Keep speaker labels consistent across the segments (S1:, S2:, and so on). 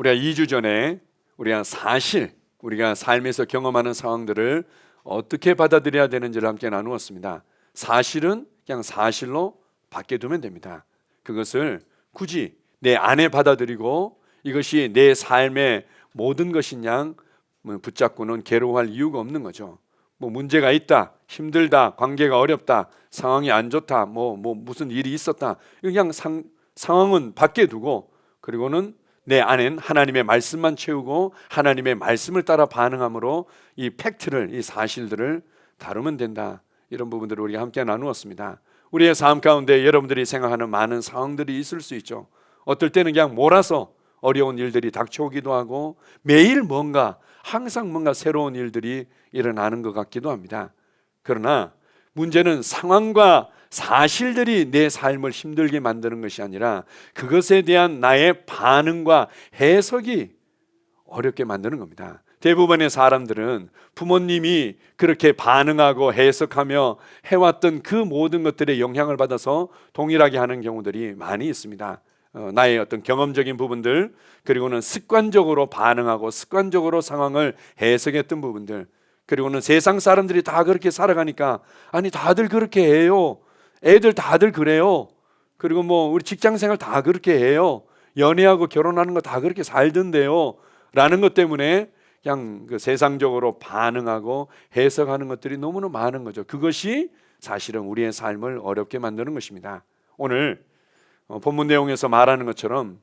S1: 우리가 2주 전에 우리가 삶에서 경험하는 상황들을 어떻게 받아들여야 되는지를 함께 나누었습니다. 사실은 그냥 사실로 밖에 두면 됩니다. 그것을 굳이 내 안에 받아들이고 이것이 내 삶의 모든 것인 양 붙잡고는 괴로워할 이유가 없는 거죠. 문제가 있다, 힘들다, 관계가 어렵다, 상황이 안 좋다, 무슨 일이 있었다, 그냥 상황은 밖에 두고, 그리고는 내 안엔 하나님의 말씀만 채우고 하나님의 말씀을 따라 반응함으로 이 팩트를, 이 사실들을 다루면 된다. 이런 부분들을 우리가 함께 나누었습니다. 우리의 삶 가운데 여러분들이 생각하는 많은 상황들이 있을 수 있죠. 어떨 때는 그냥 몰아서 어려운 일들이 닥쳐오기도 하고, 매일 항상 뭔가 새로운 일들이 일어나는 것 같기도 합니다. 그러나 문제는 상황과 사실들이 내 삶을 힘들게 만드는 것이 아니라 그것에 대한 나의 반응과 해석이 어렵게 만드는 겁니다. 대부분의 사람들은 부모님이 그렇게 반응하고 해석하며 해왔던 그 모든 것들에 영향을 받아서 동일하게 하는 경우들이 많이 있습니다. 나의 어떤 경험적인 부분들, 그리고는 습관적으로 반응하고 습관적으로 상황을 해석했던 부분들, 그리고는 세상 사람들이 다 그렇게 살아가니까, 아니 다들 그렇게 해요, 애들 다들 그래요, 그리고 우리 직장생활 다 그렇게 해요, 연애하고 결혼하는 거 다 그렇게 살던데요 라는 것 때문에 그냥 그 세상적으로 반응하고 해석하는 것들이 너무나 많은 거죠. 그것이 사실은 우리의 삶을 어렵게 만드는 것입니다. 오늘 본문 내용에서 말하는 것처럼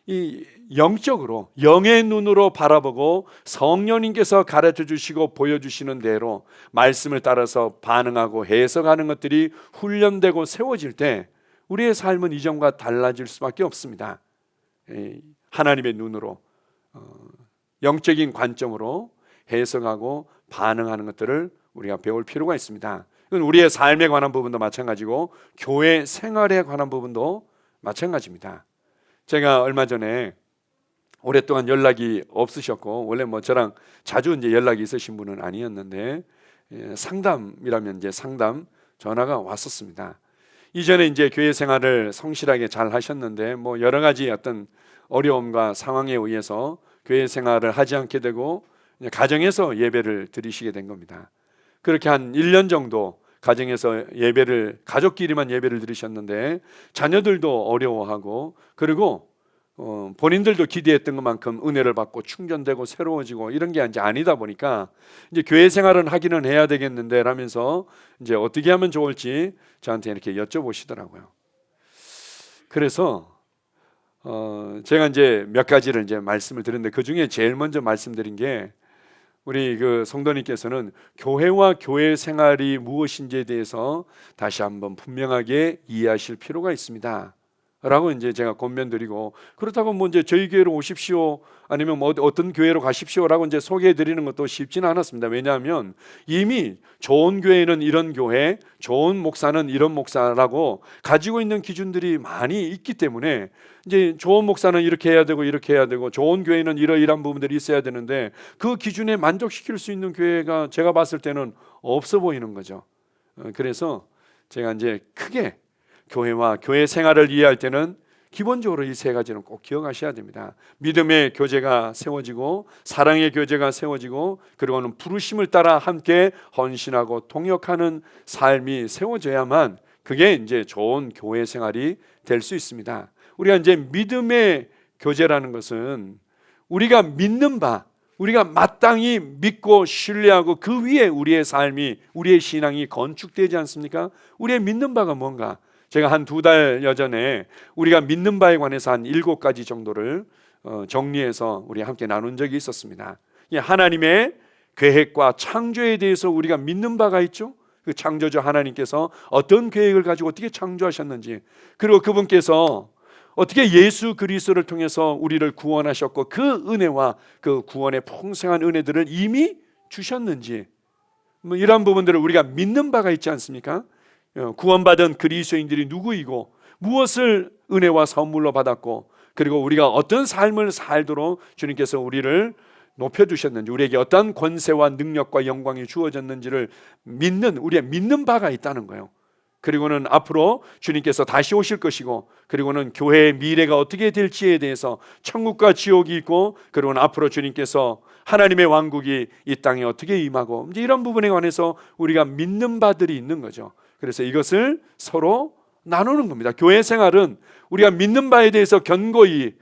S1: 이 영적으로 영의 눈으로 바라보고 성령님께서 가르쳐 주시고 보여주시는 대로 말씀을 따라서 반응하고 해석하는 것들이 훈련되고 세워질 때 우리의 삶은 이전과 달라질 수밖에 없습니다. 하나님의 눈으로 영적인 관점으로 해석하고 반응하는 것들을 우리가 배울 필요가 있습니다. 우리의 삶에 관한 부분도 마찬가지고 교회 생활에 관한 부분도 마찬가지입니다. 제가 얼마 전에 오랫동안 연락이 없으셨고, 원래 저랑 자주 연락이 있으신 분은 아니었는데, 상담이라면 상담 전화가 왔었습니다. 이전에 교회 생활을 성실하게 잘 하셨는데 여러 가지 어떤 어려움과 상황에 의해서 교회 생활을 하지 않게 되고 가정에서 예배를 드리시게 된 겁니다. 그렇게 한 1년 정도 가정에서 가족끼리만 예배를 드리셨는데 자녀들도 어려워하고, 그리고 본인들도 기대했던 것만큼 은혜를 받고 충전되고 새로워지고 이런 게 이제 아니다 보니까 교회 생활은 하기는 해야 되겠는데 라면서 어떻게 하면 좋을지 저한테 이렇게 여쭤보시더라고요. 그래서 제가 몇 가지를 말씀을 드렸는데, 그 중에 제일 먼저 말씀드린 게, 우리 그 성도님께서는 교회와 교회 생활이 무엇인지에 대해서 다시 한번 분명하게 이해하실 필요가 있습니다 라고 제가 권면드리고, 그렇다고 저희 교회로 오십시오, 아니면 어떤 교회로 가십시오라고 소개해 드리는 것도 쉽지는 않았습니다. 왜냐하면 이미 좋은 교회는 이런 교회, 좋은 목사는 이런 목사라고 가지고 있는 기준들이 많이 있기 때문에 좋은 목사는 이렇게 해야 되고 이렇게 해야 되고, 좋은 교회는 이러이러한 부분들이 있어야 되는데 그 기준에 만족시킬 수 있는 교회가 제가 봤을 때는 없어 보이는 거죠. 그래서 제가 크게 교회와 교회 생활을 이해할 때는 기본적으로 이 세 가지는 꼭 기억하셔야 됩니다. 믿음의 교제가 세워지고, 사랑의 교제가 세워지고, 그리고는 부르심을 따라 함께 헌신하고 동역하는 삶이 세워져야만 그게 좋은 교회 생활이 될 수 있습니다. 우리가 믿음의 교제라는 것은 우리가 믿는 바, 우리가 마땅히 믿고 신뢰하고 그 위에 우리의 삶이, 우리의 신앙이 건축되지 않습니까? 우리의 믿는 바가 뭔가, 제가 한 2달여 전에 우리가 믿는 바에 관해서 한 7가지 정도를 정리해서 우리 함께 나눈 적이 있었습니다. 하나님의 계획과 창조에 대해서 우리가 믿는 바가 있죠. 그 창조주 하나님께서 어떤 계획을 가지고 어떻게 창조하셨는지, 그리고 그분께서 어떻게 예수 그리스도를 통해서 우리를 구원하셨고 그 은혜와 그 구원의 풍성한 은혜들을 이미 주셨는지, 이러한 부분들을 우리가 믿는 바가 있지 않습니까? 구원받은 그리스도인들이 누구이고 무엇을 은혜와 선물로 받았고, 그리고 우리가 어떤 삶을 살도록 주님께서 우리를 높여주셨는지, 우리에게 어떤 권세와 능력과 영광이 주어졌는지를 믿는, 우리의 믿는 바가 있다는 거예요. 그리고는 앞으로 주님께서 다시 오실 것이고, 그리고는 교회의 미래가 어떻게 될지에 대해서, 천국과 지옥이 있고, 그리고는 앞으로 주님께서 하나님의 왕국이 이 땅에 어떻게 임하고, 이제 이런 부분에 관해서 우리가 믿는 바들이 있는 거죠. 그래서 이것을 서로 나누는 겁니다. 교회 생활은 우리가 믿는 바에 대해서 견고히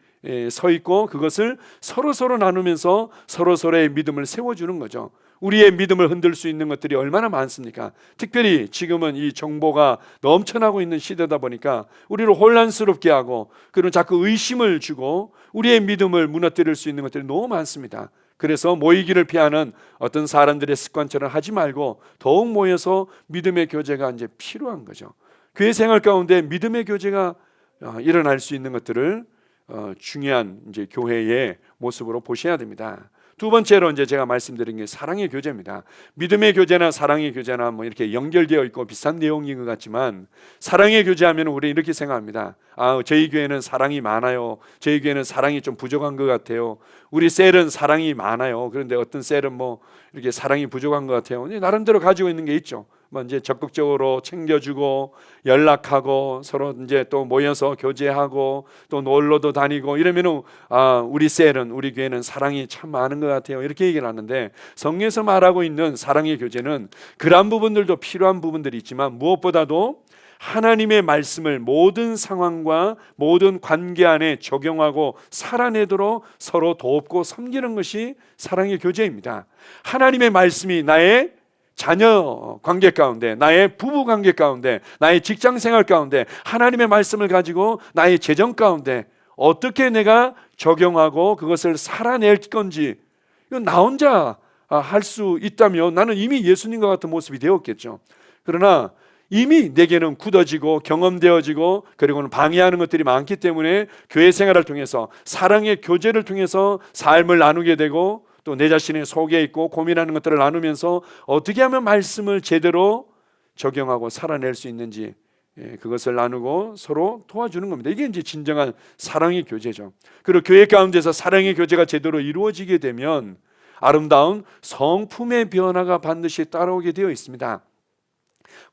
S1: 서 있고, 그것을 서로 나누면서 서로의 믿음을 세워주는 거죠. 우리의 믿음을 흔들 수 있는 것들이 얼마나 많습니까? 특별히 지금은 이 정보가 넘쳐나고 있는 시대다 보니까 우리를 혼란스럽게 하고, 그런 자꾸 의심을 주고 우리의 믿음을 무너뜨릴 수 있는 것들이 너무 많습니다. 그래서 모이기를 피하는 어떤 사람들의 습관처럼 하지 말고 더욱 모여서 믿음의 교제가 이제 필요한 거죠. 교회 생활 가운데 믿음의 교제가 일어날 수 있는 것들을 중요한 이제 교회의 모습으로 보셔야 됩니다. 두 번째로 이제 제가 말씀드린 게 사랑의 교제입니다. 믿음의 교제나 사랑의 교제나 뭐 이렇게 연결되어 있고 비슷한 내용인 것 같지만, 사랑의 교제하면 우리 이렇게 생각합니다. 저희 교회는 사랑이 많아요. 저희 교회는 사랑이 좀 부족한 것 같아요. 우리 셀은 사랑이 많아요. 그런데 어떤 셀은 뭐 이렇게 사랑이 부족한 것 같아요. 나름대로 가지고 있는 게 있죠. 뭐 이제 적극적으로 챙겨주고 연락하고 서로 이제 또 모여서 교제하고 또 놀러도 다니고 이러면은 우리 셀은, 우리 교회는 사랑이 참 많은 것 같아요. 이렇게 얘기를 하는데, 성경에서 말하고 있는 사랑의 교제는 그러한 부분들도 필요한 부분들이 있지만, 무엇보다도 하나님의 말씀을 모든 상황과 모든 관계 안에 적용하고 살아내도록 서로 돕고 섬기는 것이 사랑의 교제입니다. 하나님의 말씀이 나의 자녀 관계 가운데, 나의 부부 관계 가운데, 나의 직장 생활 가운데 하나님의 말씀을 가지고 나의 재정 가운데 어떻게 내가 적용하고 그것을 살아낼 건지, 이건 나 혼자 할 수 있다면 나는 이미 예수님과 같은 모습이 되었겠죠. 그러나 이미 내게는 굳어지고 경험되어지고, 그리고는 방해하는 것들이 많기 때문에 교회 생활을 통해서, 사랑의 교제를 통해서 삶을 나누게 되고, 또 내 자신의 속에 있고 고민하는 것들을 나누면서 어떻게 하면 말씀을 제대로 적용하고 살아낼 수 있는지, 그것을 나누고 서로 도와주는 겁니다. 이게 이제 진정한 사랑의 교제죠. 그리고 교회 가운데서 사랑의 교제가 제대로 이루어지게 되면 아름다운 성품의 변화가 반드시 따라오게 되어 있습니다.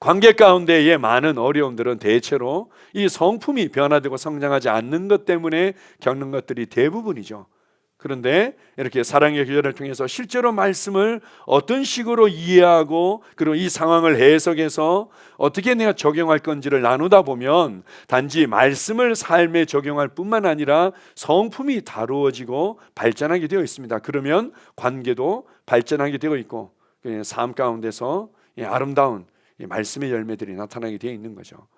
S1: 관계 가운데의 많은 어려움들은 대체로 이 성품이 변화되고 성장하지 않는 것 때문에 겪는 것들이 대부분이죠. 그런데 이렇게 사랑의 교제를 통해서 실제로 말씀을 어떤 식으로 이해하고, 그리고 이 상황을 해석해서 어떻게 내가 적용할 건지를 나누다 보면 단지 말씀을 삶에 적용할 뿐만 아니라 성품이 다루어지고 발전하게 되어 있습니다. 그러면 관계도 발전하게 되어 있고, 삶 가운데서 아름다운 말씀의 열매들이 나타나게 되어 있는 거죠.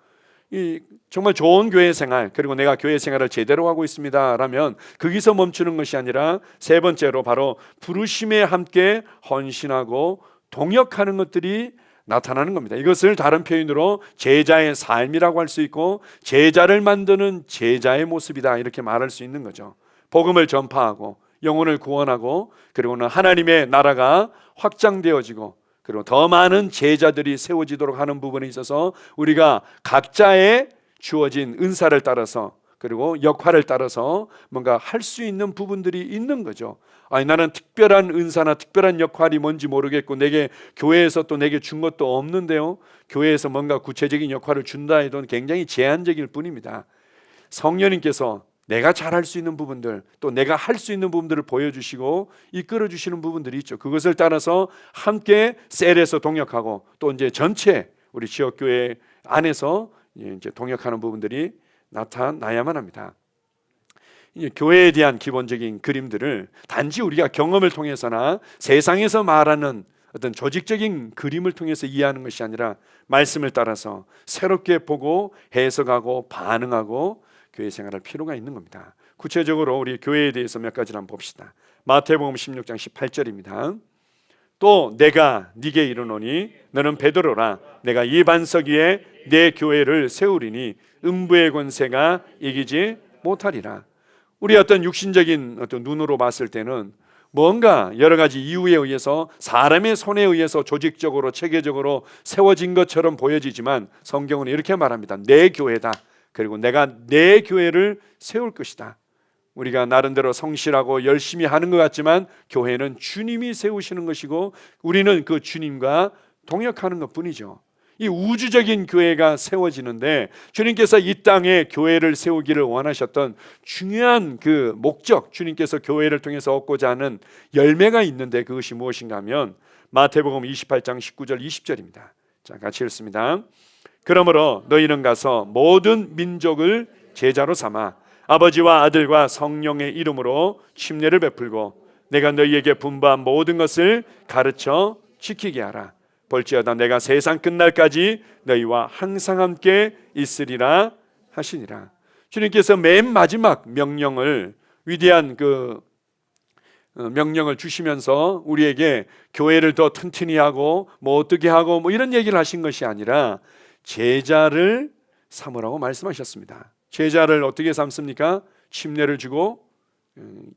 S1: 정말 좋은 교회 생활, 그리고 내가 교회 생활을 제대로 하고 있습니다 라면 거기서 멈추는 것이 아니라, 세 번째로 바로 부르심에 함께 헌신하고 동역하는 것들이 나타나는 겁니다. 이것을 다른 표현으로 제자의 삶이라고 할 수 있고, 제자를 만드는 제자의 모습이다 이렇게 말할 수 있는 거죠. 복음을 전파하고 영혼을 구원하고, 그리고는 하나님의 나라가 확장되어지고, 그리고 더 많은 제자들이 세워지도록 하는 부분에 있어서 우리가 각자의 주어진 은사를 따라서, 그리고 역할을 따라서 뭔가 할 수 있는 부분들이 있는 거죠. 나는 특별한 은사나 특별한 역할이 뭔지 모르겠고, 내게 교회에서 또 내게 준 것도 없는데요. 교회에서 뭔가 구체적인 역할을 준다 해도 굉장히 제한적일 뿐입니다. 성령님께서 내가 잘할 수 있는 부분들, 또 내가 할 수 있는 부분들을 보여주시고 이끌어 주시는 부분들이 있죠. 그것을 따라서 함께 셀에서 동역하고, 또 이제 전체 우리 지역교회 안에서 이제 동역하는 부분들이 나타나야만 합니다. 교회에 대한 기본적인 그림들을 단지 우리가 경험을 통해서나 세상에서 말하는 어떤 조직적인 그림을 통해서 이해하는 것이 아니라, 말씀을 따라서 새롭게 보고 해석하고 반응하고 교회 생활할 필요가 있는 겁니다. 구체적으로 우리 교회에 대해서 몇 가지를 한번 봅시다. 마태복음 16장 18절입니다. 또 내가 네게 이르노니 너는 베드로라. 내가 이 반석 위에 내 교회를 세우리니 음부의 권세가 이기지 못하리라. 우리 어떤 육신적인 어떤 눈으로 봤을 때는 뭔가 여러 가지 이유에 의해서, 사람의 손에 의해서 조직적으로 체계적으로 세워진 것처럼 보여지지만, 성경은 이렇게 말합니다. 내 교회다. 그리고 내가 내 교회를 세울 것이다. 우리가 나름대로 성실하고 열심히 하는 것 같지만 교회는 주님이 세우시는 것이고, 우리는 그 주님과 동역하는 것뿐이죠. 이 우주적인 교회가 세워지는데 주님께서 이 땅에 교회를 세우기를 원하셨던 중요한 그 목적, 주님께서 교회를 통해서 얻고자 하는 열매가 있는데 그것이 무엇인가 하면 마태복음 28장 19절 20절입니다. 자, 같이 읽습니다. 그러므로 너희는 가서 모든 민족을 제자로 삼아 아버지와 아들과 성령의 이름으로 침례를 베풀고 내가 너희에게 분부한 모든 것을 가르쳐 지키게 하라. 볼지어다 내가 세상 끝날까지 너희와 항상 함께 있으리라 하시니라. 주님께서 맨 마지막 명령을, 위대한 그 명령을 주시면서 우리에게 교회를 더 튼튼히 하고 뭐 어떻게 하고 뭐 이런 얘기를 하신 것이 아니라 제자를 삼으라고 말씀하셨습니다. 제자를 어떻게 삼습니까? 침례를 주고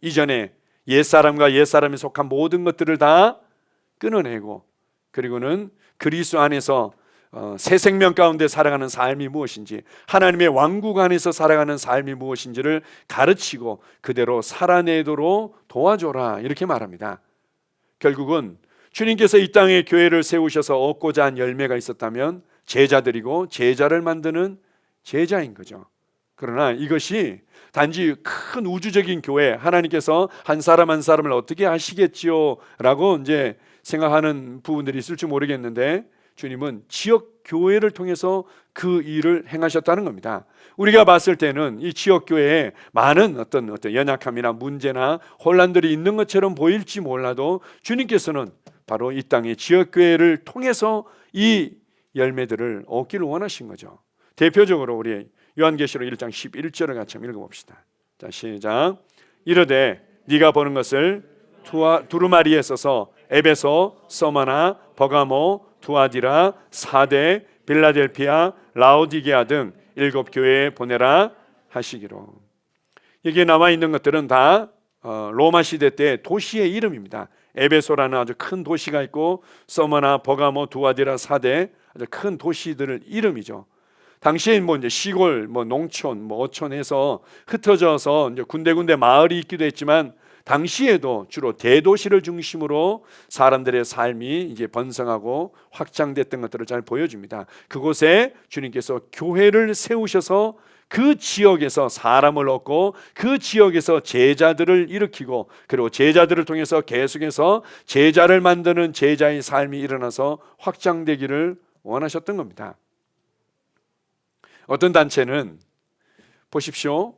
S1: 이전에 옛사람과 옛사람에 속한 모든 것들을 다 끊어내고, 그리고는 그리스도 안에서 새 생명 가운데 살아가는 삶이 무엇인지, 하나님의 왕국 안에서 살아가는 삶이 무엇인지를 가르치고 그대로 살아내도록 도와줘라, 이렇게 말합니다. 결국은 주님께서 이 땅에 교회를 세우셔서 얻고자 한 열매가 있었다면 제자들이고 제자를 만드는 제자인 거죠. 그러나 이것이 단지 큰 우주적인 교회, 하나님께서 한 사람 한 사람을 어떻게 하시겠지요 라고 이제 생각하는 부분들이 있을지 모르겠는데, 주님은 지역 교회를 통해서 그 일을 행하셨다는 겁니다. 우리가 봤을 때는 이 지역 교회에 많은 어떤 연약함이나 문제나 혼란들이 있는 것처럼 보일지 몰라도 주님께서는 바로 이 땅의 지역 교회를 통해서 이 열매들을 얻기를 원하신 거죠. 대표적으로 우리 요한계시록 1장 11절을 같이 한번 읽어봅시다. 자, 시작. 이르되 네가 보는 것을 두루마리에 써서 에베소, 서마나, 버가모, 두아디라, 사데, 빌라델피아, 라오디게아 등 7교회에 보내라 하시기로. 여기에 나와 있는 것들은 다 로마 시대 때 도시의 이름입니다. 에베소라는 아주 큰 도시가 있고, 서머나, 버가모, 두아디라, 사데, 아주 큰 도시들의 이름이죠. 당시에 뭐 이제 시골, 뭐 농촌, 뭐 어촌에서 흩어져서 이제 군데군데 마을이 있기도 했지만, 당시에도 주로 대도시를 중심으로 사람들의 삶이 이제 번성하고 확장됐던 것들을 잘 보여줍니다. 그곳에 주님께서 교회를 세우셔서 그 지역에서 사람을 얻고 그 지역에서 제자들을 일으키고, 그리고 제자들을 통해서 계속해서 제자를 만드는 제자의 삶이 일어나서 확장되기를 원하셨던 겁니다. 어떤 단체는 보십시오.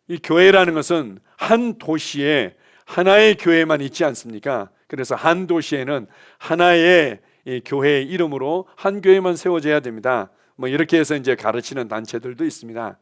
S1: 이 교회라는 것은 한 도시에 하나의 교회만 있지 않습니까? 그래서 한 도시에는 하나의 이 교회의 이름으로 한 교회만 세워져야 됩니다. 뭐 이렇게 해서 이제 가르치는 단체들도 있습니다.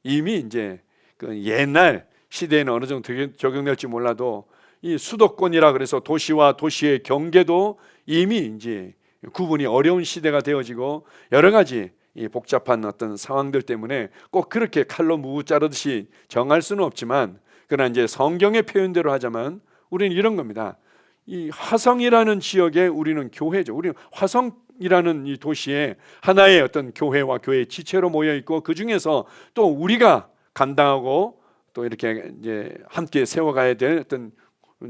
S1: 이미 이제 그 옛날 시대에는 어느 정도 적용될지 몰라도 이 수도권이라 그래서 도시와 도시의 경계도 이미 이제 구분이 어려운 시대가 되어지고, 여러 가지 이 복잡한 어떤 상황들 때문에 꼭 그렇게 칼로 무 자르듯이 정할 수는 없지만, 그러나 이제 성경의 표현대로 하자면 우리는 이런 겁니다. 이 화성이라는 지역에 우리는 교회죠. 우리는 화성이라는 이 도시에 하나의 어떤 교회와 교회의 지체로 모여 있고, 그 중에서 또 우리가 감당하고 또 이렇게 이제 함께 세워가야 될 어떤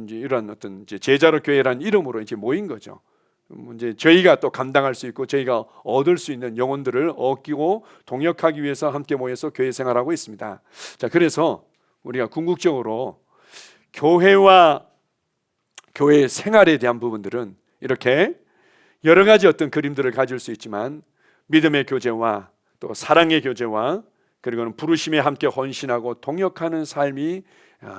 S1: 이제 이런 어떤 이제 제자로 교회라는 이름으로 이제 모인 거죠. 이제 저희가 또 감당할 수 있고 저희가 얻을 수 있는 영혼들을 얻기고 동역하기 위해서 함께 모여서 교회 생활하고 있습니다. 자, 그래서 우리가 궁극적으로 교회와 교회 생활에 대한 부분들은 이렇게 여러 가지 어떤 그림들을 가질 수 있지만, 믿음의 교제와 또 사랑의 교제와 그리고는 부르심에 함께 헌신하고 동역하는 삶이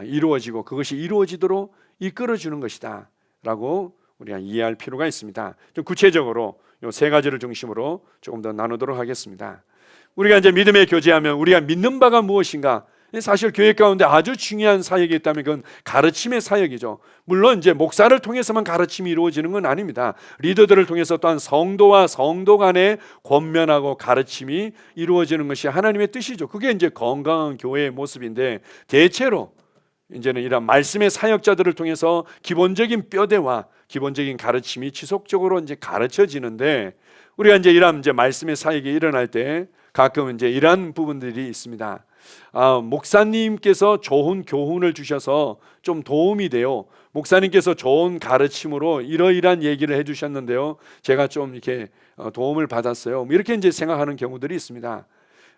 S1: 이루어지고 그것이 이루어지도록 이끌어주는 것이다 라고 우리가 이해할 필요가 있습니다. 좀 구체적으로 이 세 가지를 중심으로 조금 더 나누도록 하겠습니다. 우리가 이제 믿음의 교제하면 우리가 믿는 바가 무엇인가? 사실 교회 가운데 아주 중요한 사역이 있다면 그건 가르침의 사역이죠. 물론 이제 목사를 통해서만 가르침이 이루어지는 건 아닙니다. 리더들을 통해서 또한 성도와 성도 간의 권면하고 가르침이 이루어지는 것이 하나님의 뜻이죠. 그게 이제 건강한 교회의 모습인데, 대체로 이제는 이런 말씀의 사역자들을 통해서 기본적인 뼈대와 기본적인 가르침이 지속적으로 이제 가르쳐지는데, 우리가 이제 이런 이제 말씀의 사역이 일어날 때 가끔 이제 이런 부분들이 있습니다. 목사님께서 좋은 교훈을 주셔서 좀 도움이 돼요. 목사님께서 좋은 가르침으로 이러이러한 얘기를 해주셨는데요, 제가 좀 이렇게 도움을 받았어요. 뭐 이렇게 이제 생각하는 경우들이 있습니다.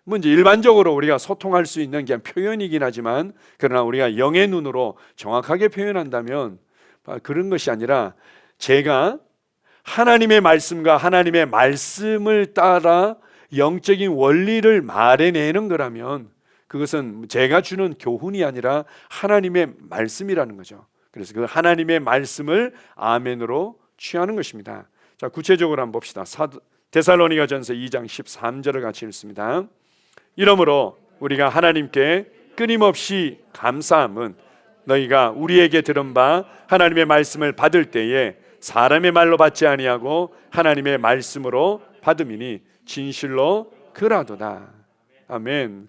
S1: 뭐 이제 일반적으로 우리가 소통할 수 있는 그냥 표현이긴 하지만, 그러나 우리가 영의 눈으로 정확하게 표현한다면 그런 것이 아니라, 제가 하나님의 말씀과 하나님의 말씀을 따라 영적인 원리를 말해내는 거라면 그것은 제가 주는 교훈이 아니라 하나님의 말씀이라는 거죠. 그래서 그 하나님의 말씀을 아멘으로 취하는 것입니다. 자, 구체적으로 한번 봅시다. 데살로니가전서 2장 13절을 같이 읽습니다. 이러므로 우리가 하나님께 끊임없이 감사함은 너희가 우리에게 들은 바 하나님의 말씀을 받을 때에 사람의 말로 받지 아니하고 하나님의 말씀으로 받음이니 진실로 그라도다. 아멘.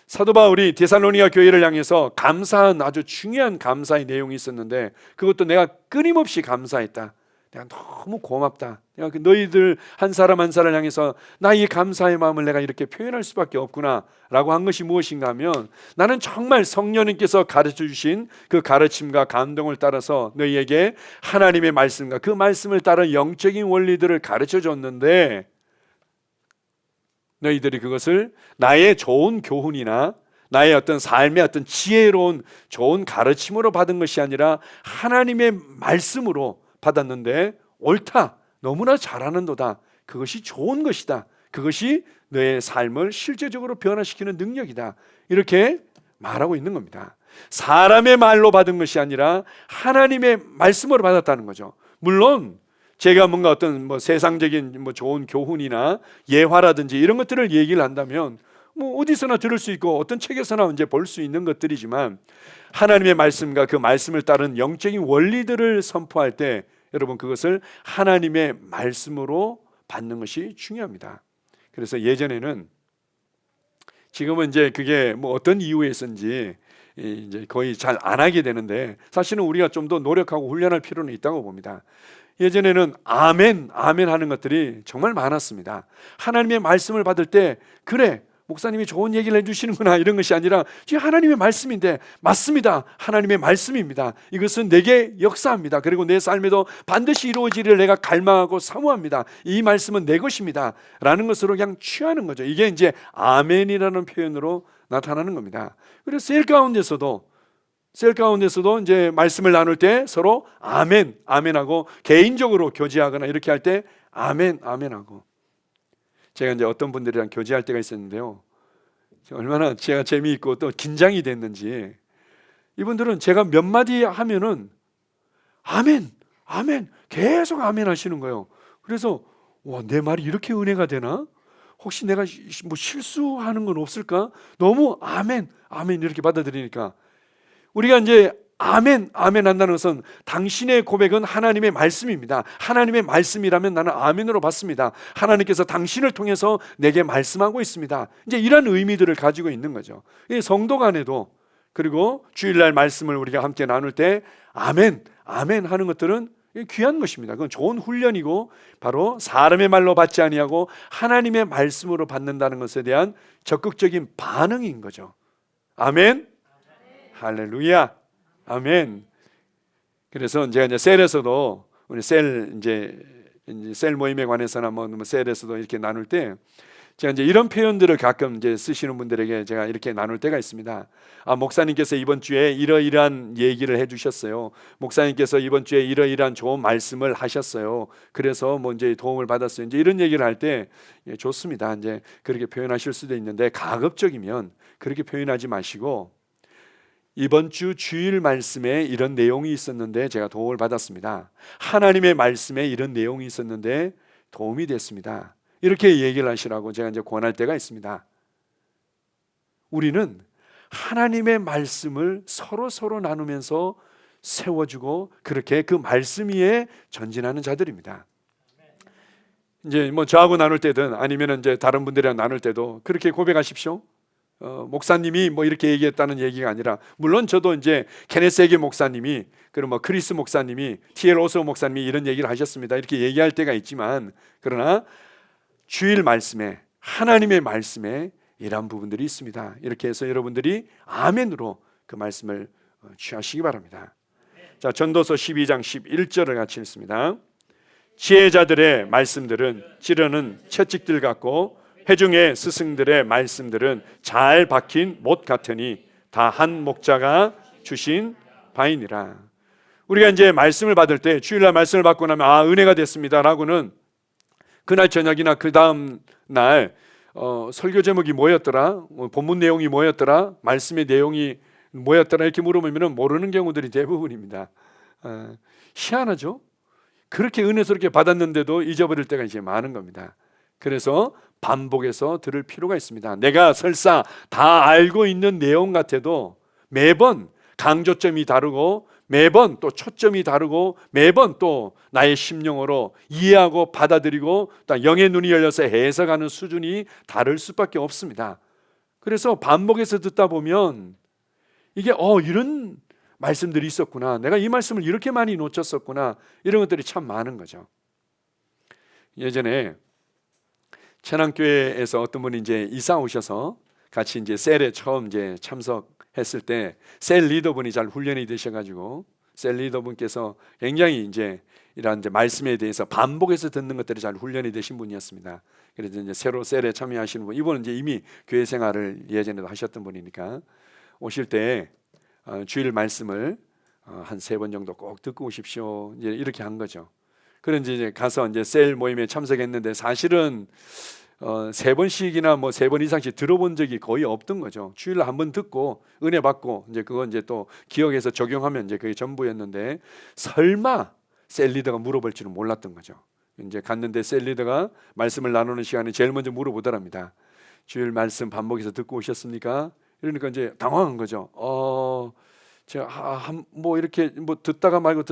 S1: 사도 바울이 데살로니가 교회를 향해서 감사한, 아주 중요한 감사의 내용이 있었는데, 그것도 내가 끊임없이 감사했다. 내가 너무 고맙다. 내가 너희들 한 사람 한 사람을 향해서 나의 감사의 마음을 내가 이렇게 표현할 수밖에 없구나 라고 한 것이 무엇인가 하면, 나는 정말 성령님께서 가르쳐 주신 그 가르침과 감동을 따라서 너희에게 하나님의 말씀과 그 말씀을 따른 영적인 원리들을 가르쳐 줬는데, 너희들이 그것을 나의 좋은 교훈이나 나의 어떤 삶의 어떤 지혜로운 좋은 가르침으로 받은 것이 아니라 하나님의 말씀으로 받았는데, 옳다, 너무나 잘하는도다, 그것이 좋은 것이다, 그것이 너의 삶을 실제적으로 변화시키는 능력이다, 이렇게 말하고 있는 겁니다. 사람의 말로 받은 것이 아니라 하나님의 말씀으로 받았다는 거죠. 물론 제가 뭔가 어떤 세상적인 좋은 교훈이나 예화라든지 이런 것들을 얘기를 한다면 어디서나 들을 수 있고 어떤 책에서나 이제 볼 수 있는 것들이지만, 하나님의 말씀과 그 말씀을 따른 영적인 원리들을 선포할 때 여러분 그것을 하나님의 말씀으로 받는 것이 중요합니다. 그래서 예전에는, 지금은 이제 그게 어떤 이유에서인지 이제 거의 잘 안 하게 되는데, 사실은 우리가 좀 더 노력하고 훈련할 필요는 있다고 봅니다. 예전에는 아멘, 아멘 하는 것들이 정말 많았습니다. 하나님의 말씀을 받을 때, 그래, 목사님이 좋은 얘기를 해주시는구나, 이런 것이 아니라 하나님의 말씀인데, 맞습니다, 하나님의 말씀입니다, 이것은 내게 역사합니다, 그리고 내 삶에도 반드시 이루어지리를 내가 갈망하고 사모합니다, 이 말씀은 내 것입니다 라는 것으로 그냥 취하는 거죠. 이게 이제 아멘이라는 표현으로 나타나는 겁니다. 그래서 셀 가운데서도 이제 말씀을 나눌 때 서로 아멘, 아멘하고, 개인적으로 교제하거나 이렇게 할 때 아멘, 아멘하고. 제가 이제 어떤 분들이랑 교제할 때가 있었는데요, 얼마나 제가 재미있고 또 긴장이 됐는지, 이분들은 제가 몇 마디 하면은 아멘, 아멘, 계속 아멘 하시는 거예요. 그래서 내 말이 이렇게 은혜가 되나? 혹시 내가 실수하는 건 없을까? 너무 아멘, 아멘 이렇게 받아들이니까, 우리가 이제 아멘, 아멘 한다는 것은 당신의 고백은 하나님의 말씀입니다, 하나님의 말씀이라면 나는 아멘으로 받습니다, 하나님께서 당신을 통해서 내게 말씀하고 있습니다, 이제 이런 의미들을 가지고 있는 거죠. 성도 간에도, 그리고 주일날 말씀을 우리가 함께 나눌 때 아멘, 아멘 하는 것들은 귀한 것입니다. 그건 좋은 훈련이고, 바로 사람의 말로 받지 아니하고 하나님의 말씀으로 받는다는 것에 대한 적극적인 반응인 거죠. 아멘. 할렐루야, 아멘. 그래서 제가 이제 셀에서도, 우리 셀 모임에 관해서나 셀에서도 이렇게 나눌 때, 제가 이제 이런 표현들을 가끔 이제 쓰시는 분들에게 제가 이렇게 나눌 때가 있습니다. 목사님께서 이번 주에 이러이러한 얘기를 해주셨어요. 목사님께서 이번 주에 이러이러한 좋은 말씀을 하셨어요. 그래서 이제 도움을 받았어요. 이제 이런 얘기를 할 때, 좋습니다, 이제 그렇게 표현하실 수도 있는데, 가급적이면 그렇게 표현하지 마시고, 이번 주 주일 말씀에 이런 내용이 있었는데 제가 도움을 받았습니다, 하나님의 말씀에 이런 내용이 있었는데 도움이 됐습니다, 이렇게 얘기를 하시라고 제가 이제 권할 때가 있습니다. 우리는 하나님의 말씀을 서로 나누면서 세워주고, 그렇게 그 말씀 위에 전진하는 자들입니다. 이제 저하고 나눌 때든 아니면 이제 다른 분들이랑 나눌 때도 그렇게 고백하십시오. 목사님이 이렇게 얘기했다는 얘기가 아니라, 물론 저도 이제 케네세게 목사님이, 그리고 크리스 목사님이, T.L. 오스워 목사님이 이런 얘기를 하셨습니다, 이렇게 얘기할 때가 있지만, 그러나 주일 말씀에, 하나님의 말씀에 이런 부분들이 있습니다. 이렇게 해서 여러분들이 아멘으로 그 말씀을 취하시기 바랍니다. 자, 전도서 12장 11절을 같이 읽습니다. 지혜자들의 말씀들은 찌르는 채찍들 같고 회중의 스승들의 말씀들은 잘 박힌 못 같으니 다 한 목자가 주신 바이니라. 우리가 이제 말씀을 받을 때 주일날 말씀을 받고 나면 은혜가 됐습니다라고는 그날 저녁이나 그 다음 날 설교 제목이 뭐였더라, 본문 내용이 뭐였더라, 말씀의 내용이 뭐였더라 이렇게 물어보면 모르는 경우들이 대부분입니다. 희한하죠? 그렇게 은혜스럽게 받았는데도 잊어버릴 때가 이제 많은 겁니다. 그래서 반복해서 들을 필요가 있습니다. 내가 설사 다 알고 있는 내용 같아도 매번 강조점이 다르고 매번 또 초점이 다르고 매번 또 나의 심령으로 이해하고 받아들이고 또 영의 눈이 열려서 해석하는 수준이 다를 수밖에 없습니다. 그래서 반복해서 듣다 보면 이게 이런 말씀들이 있었구나, 내가 이 말씀을 이렇게 많이 놓쳤었구나, 이런 것들이 참 많은 거죠. 예전에 천안교회에서 어떤 분이 이제 이사 오셔서 같이 이제 셀에 처음 이제 참석했을 때 셀 리더분이 잘 훈련이 되셔가지고 셀 리더분께서 굉장히 이제 이런 이제 말씀에 대해서 반복해서 듣는 것들이 잘 훈련이 되신 분이었습니다. 그래서 이제 새로 셀에 참여하시는 분, 이분은 이제 이미 교회 생활을 예전에도 하셨던 분이니까 오실 때 주일 말씀을 한 3번 정도 꼭 듣고 오십시오, 이제 이렇게 한 거죠. 그런지 이제 가서 이제 셀 모임에 참석했는데 사실은 3번씩이나 뭐 3번 이상씩 들어본 적이 거의 없던 거죠. 주일날 한번 듣고 은혜 받고 이제 그건 이제 또 기억해서 적용하면 이제 그게 전부였는데, 설마 셀 리더가 물어볼 줄은 몰랐던 거죠. 이제 갔는데 셀 리더가 말씀을 나누는 시간에 제일 먼저 물어보더랍니다. 주일 말씀 반복해서 듣고 오셨습니까? 이러니까 이제 당황한 거죠. 제가 뭐 이렇게 뭐 듣다가 말고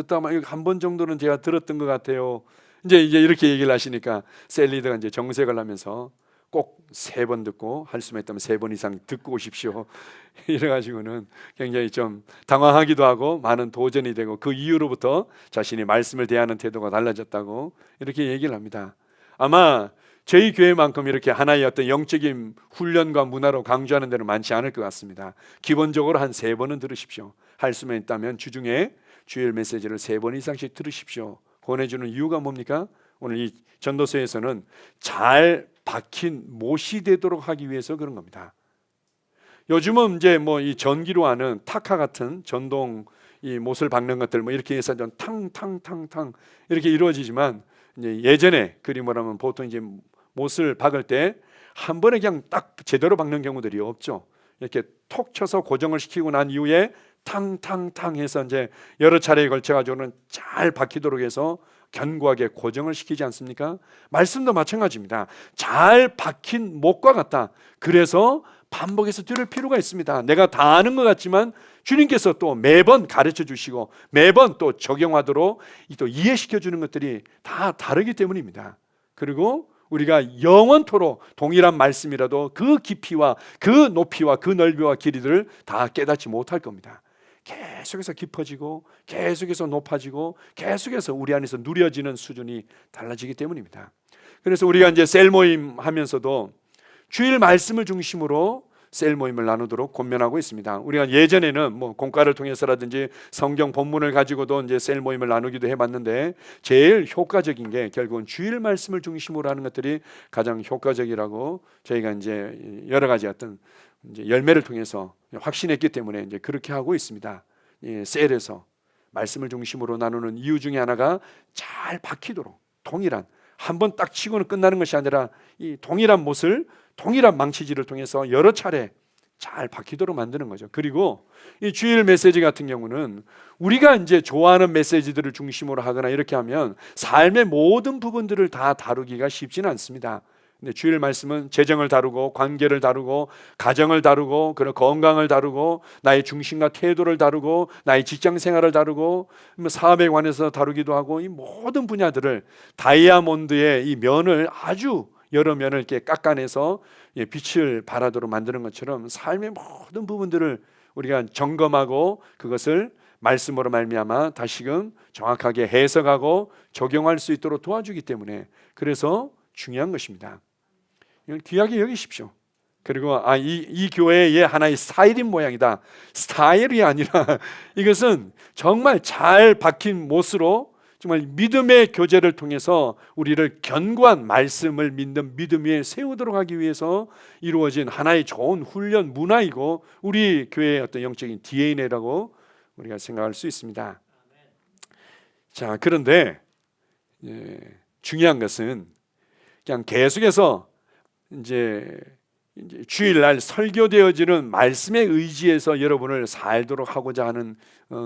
S1: 한 번 정도는 제가 들었던 것 같아요. 이제 이렇게 얘기를 하시니까 셀 리더가 이제 정색을 하면서 꼭 3번 듣고 할 수만 있다면 3번 이상 듣고 오십시오. 이래가지고는 굉장히 좀 당황하기도 하고 많은 도전이 되고 그 이후로부터 자신이 말씀을 대하는 태도가 달라졌다고 이렇게 얘기를 합니다. 아마 저희 교회만큼 이렇게 하나의 어떤 영적인 훈련과 문화로 강조하는 데는 많지 않을 것 같습니다. 기본적으로 한 3번은 들으십시오. 할 수만 있다면 주중에 주일 메시지를 3번 이상씩 들으십시오. 권해주는 이유가 뭡니까? 오늘 이 전도서에서는 잘 박힌 못이 되도록 하기 위해서 그런 겁니다. 요즘은 이제 뭐 이 전기로 하는 타카 같은 전동 이 못을 박는 것들 뭐 이렇게 해서 좀 탕탕탕탕 이렇게 이루어지지만, 이제 예전에 그림을 하면 보통 이제 못을 박을 때 한 번에 그냥 딱 제대로 박는 경우들이 없죠. 이렇게 톡 쳐서 고정을 시키고 난 이후에 탕탕탕 해서 이제 여러 차례에 걸쳐 가지고는 잘 박히도록 해서 견고하게 고정을 시키지 않습니까? 말씀도 마찬가지입니다. 잘 박힌 못과 같다. 그래서 반복해서 들을 필요가 있습니다. 내가 다 아는 것 같지만 주님께서 또 매번 가르쳐 주시고 매번 또 적용하도록 또 이해시켜 주는 것들이 다 다르기 때문입니다. 그리고 우리가 영원토록 동일한 말씀이라도 그 깊이와 그 높이와 그 넓이와 길이들을 다 깨닫지 못할 겁니다. 계속해서 깊어지고 계속해서 높아지고 계속해서 우리 안에서 누려지는 수준이 달라지기 때문입니다. 그래서 우리가 이제 셀 모임 하면서도 주일 말씀을 중심으로 셀 모임을 나누도록 권면하고 있습니다. 우리가 예전에는 뭐 공과를 통해서라든지 성경 본문을 가지고도 이제 셀 모임을 나누기도 해봤는데, 제일 효과적인 게 결국은 주일 말씀을 중심으로 하는 것들이 가장 효과적이라고 저희가 이제 여러 가지 어떤 이제 열매를 통해서 확신했기 때문에 이제 그렇게 하고 있습니다. 셀에서 말씀을 중심으로 나누는 이유 중에 하나가 잘 박히도록 동일한, 한 번 딱 치고는 끝나는 것이 아니라 이 동일한 못을 동일한 망치질을 통해서 여러 차례 잘 박히도록 만드는 거죠. 그리고 이 주일 메시지 같은 경우는 우리가 이제 좋아하는 메시지들을 중심으로 하거나 이렇게 하면 삶의 모든 부분들을 다 다루기가 쉽지는 않습니다. 근데 주일 말씀은 재정을 다루고 관계를 다루고 가정을 다루고 그런 건강을 다루고 나의 중심과 태도를 다루고 나의 직장 생활을 다루고 사업에 관해서 다루기도 하고, 이 모든 분야들을 다이아몬드의 이 면을 아주 여러 면을 이렇게 깎아내서 빛을 발하도록 만드는 것처럼 삶의 모든 부분들을 우리가 점검하고 그것을 말씀으로 말미암아 다시금 정확하게 해석하고 적용할 수 있도록 도와주기 때문에, 그래서 중요한 것입니다. 이걸 귀하게 여기십시오. 그리고 이 교회의 하나의 스타일인 모양이다. 스타일이 아니라 이것은 정말 잘 박힌 못으로 정말 믿음의 교제를 통해서 우리를 견고한 말씀을 믿는 믿음 위에 세우도록 하기 위해서 이루어진 하나의 좋은 훈련 문화이고 우리 교회의 어떤 영적인 DNA라고 우리가 생각할 수 있습니다. 자, 그런데 중요한 것은 그냥 계속해서 이제 주일날 설교되어지는 말씀에 의지해서 여러분을 살도록 하고자 하는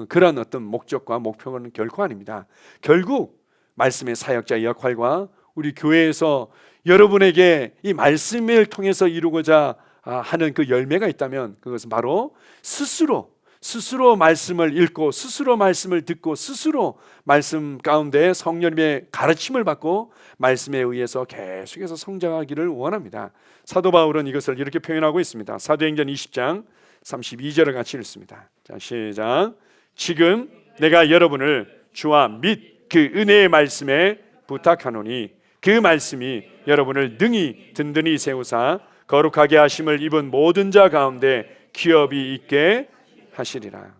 S1: 그런 어떤 목적과 목표는 결코 아닙니다. 결국 말씀의 사역자의 역할과 우리 교회에서 여러분에게 이 말씀을 통해서 이루고자 하는 그 열매가 있다면 그것은 바로 스스로 말씀을 읽고 스스로 말씀을 듣고 스스로 말씀 가운데 성령님의 가르침을 받고 말씀에 의해서 계속해서 성장하기를 원합니다. 사도 바울은 이것을 이렇게 표현하고 있습니다. 사도행전 20장 32절을 같이 읽습니다. 자, 시작. 지금 내가 여러분을 주와 및 그 은혜의 말씀에 부탁하노니 그 말씀이 여러분을 능히 든든히 세우사 거룩하게 하심을 입은 모든 자 가운데 기업이 있게 하시리라.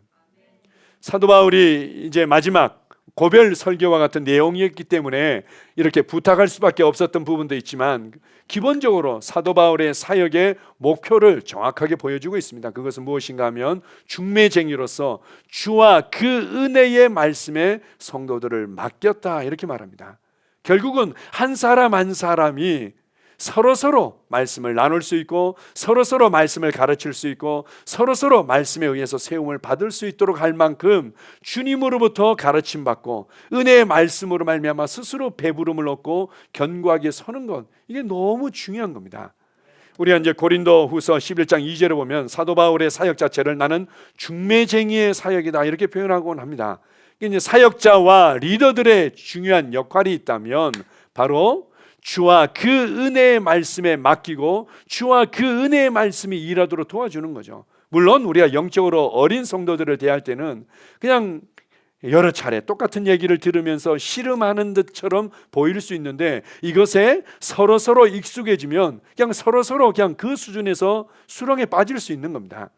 S1: 사도 바울이 이제 마지막 고별 설교와 같은 내용이었기 때문에 이렇게 부탁할 수밖에 없었던 부분도 있지만 기본적으로 사도 바울의 사역의 목표를 정확하게 보여주고 있습니다. 그것은 무엇인가 하면 중매쟁이로서 주와 그 은혜의 말씀에 성도들을 맡겼다 이렇게 말합니다. 결국은 한 사람 한 사람이 서로서로 말씀을 나눌 수 있고 서로서로 말씀을 가르칠 수 있고 서로서로 말씀에 의해서 세움을 받을 수 있도록 할 만큼 주님으로부터 가르침 받고 은혜의 말씀으로 말미암아 스스로 배부름을 얻고 견고하게 서는 것, 이게 너무 중요한 겁니다. 우리가 이제 고린도 후서 11장 2절에 보면 사도 바울의 사역 자체를 나는 중매쟁이의 사역이다 이렇게 표현하곤 합니다. 이제 사역자와 리더들의 중요한 역할이 있다면 바로 주와 그 은혜의 말씀에 맡기고 주와 그 은혜의 말씀이 일하도록 도와주는 거죠. 물론 우리가 영적으로 어린 성도들을 대할 때는 그냥 여러 차례 똑같은 얘기를 들으면서 씨름하는 듯처럼 보일 수 있는데 이것에 서로서로 익숙해지면 그냥 서로서로 그냥 그 수준에서 수렁에 빠질 수 있는 겁니다.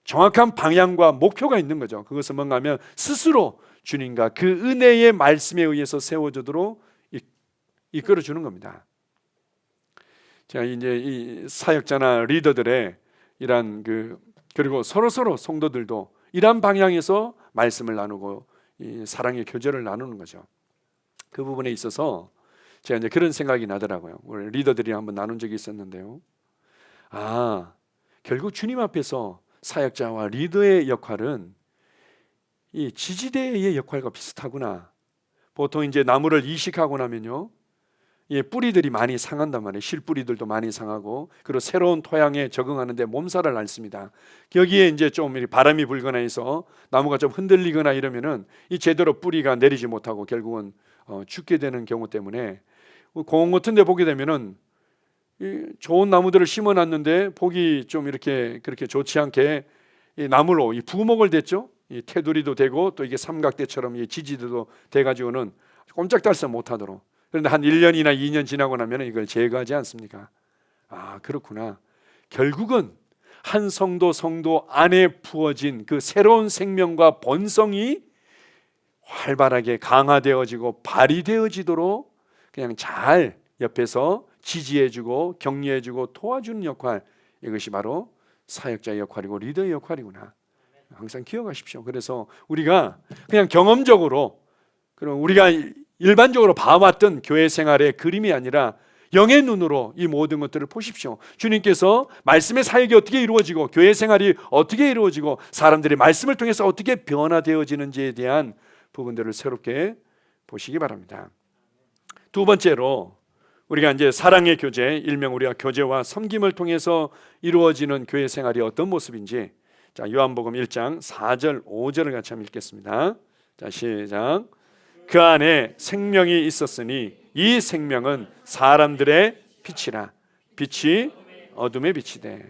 S1: 정확한 방향과 목표가 있는 거죠. 그것은 뭔가 하면 스스로 주님과 그 은혜의 말씀에 의해서 세워지도록 이끌어주는 겁니다. 자, 이제 이 사역자나 리더들의 이런 그리고 서로서로 성도들도 이런 방향에서 말씀을 나누고 이 사랑의 교제를 나누는 거죠. 그 부분에 있어서 제가 이제 그런 생각이 나더라고요. 우리 리더들이 한번 나눈 적이 있었는데요. 결국 주님 앞에서 사역자와 리더의 역할은 이 지지대의 역할과 비슷하구나. 보통 이제 나무를 이식하고 나면요, 뿌리들이 많이 상한단 말이에요. 실뿌리들도 많이 상하고, 그리고 새로운 토양에 적응하는데 몸살을 앓습니다. 여기에 이제 좀 바람이 불거나 해서 나무가 좀 흔들리거나 이러면은 이 제대로 뿌리가 내리지 못하고 결국은 죽게 되는 경우 때문에 공원 같은 데 보게 되면은 좋은 나무들을 심어놨는데 보기 좀 이렇게 그렇게 좋지 않게 이 나무로 이 부목을 댔죠. 이 테두리도 되고 또 이게 삼각대처럼 이 지지대도 돼가지고는 꼼짝달싹 못하도록. 그런데 한 1년이나 2년 지나고 나면 이걸 제거하지 않습니까? 그렇구나. 결국은 한 성도 안에 부어진 그 새로운 생명과 본성이 활발하게 강화되어지고 발휘되어지도록 그냥 잘 옆에서 지지해주고 격려해주고 도와주는 역할, 이것이 바로 사역자의 역할이고 리더의 역할이구나. 항상 기억하십시오. 그래서 우리가 그냥 경험적으로, 그럼 우리가 일반적으로 봐왔던 교회 생활의 그림이 아니라 영의 눈으로 이 모든 것들을 보십시오. 주님께서 말씀의 사역이 어떻게 이루어지고 교회 생활이 어떻게 이루어지고 사람들이 말씀을 통해서 어떻게 변화되어지는지에 대한 부분들을 새롭게 보시기 바랍니다. 두 번째로 우리가 이제 사랑의 교제, 일명 우리가 교제와 섬김을 통해서 이루어지는 교회 생활이 어떤 모습인지, 자, 요한복음 1장 4절 5절을 같이 한번 읽겠습니다. 자, 시작. 그 안에 생명이 있었으니 이 생명은 사람들의 빛이라. 빛이 어둠의 빛이되.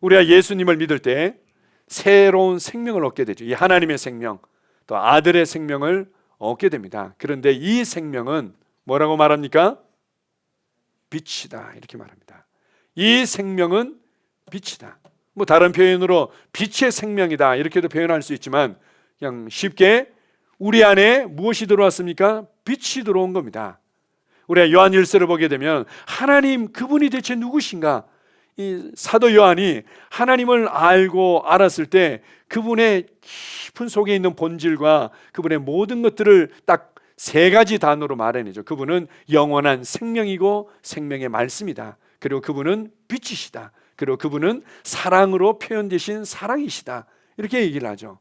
S1: 우리가 예수님을 믿을 때 새로운 생명을 얻게 되죠. 이 하나님의 생명, 또 아들의 생명을 얻게 됩니다. 그런데 이 생명은 뭐라고 말합니까? 빛이다, 이렇게 말합니다. 이 생명은 빛이다. 다른 표현으로 빛의 생명이다 이렇게도 표현할 수 있지만 그냥 쉽게 우리 안에 무엇이 들어왔습니까? 빛이 들어온 겁니다. 우리가 요한일서를 보게 되면 하나님 그분이 대체 누구신가? 이 사도 요한이 하나님을 알고 알았을 때 그분의 깊은 속에 있는 본질과 그분의 모든 것들을 딱 세 가지 단어로 말해내죠. 그분은 영원한 생명이고 생명의 말씀이다. 그리고 그분은 빛이시다. 그리고 그분은 사랑으로 표현되신 사랑이시다. 이렇게 얘기를 하죠.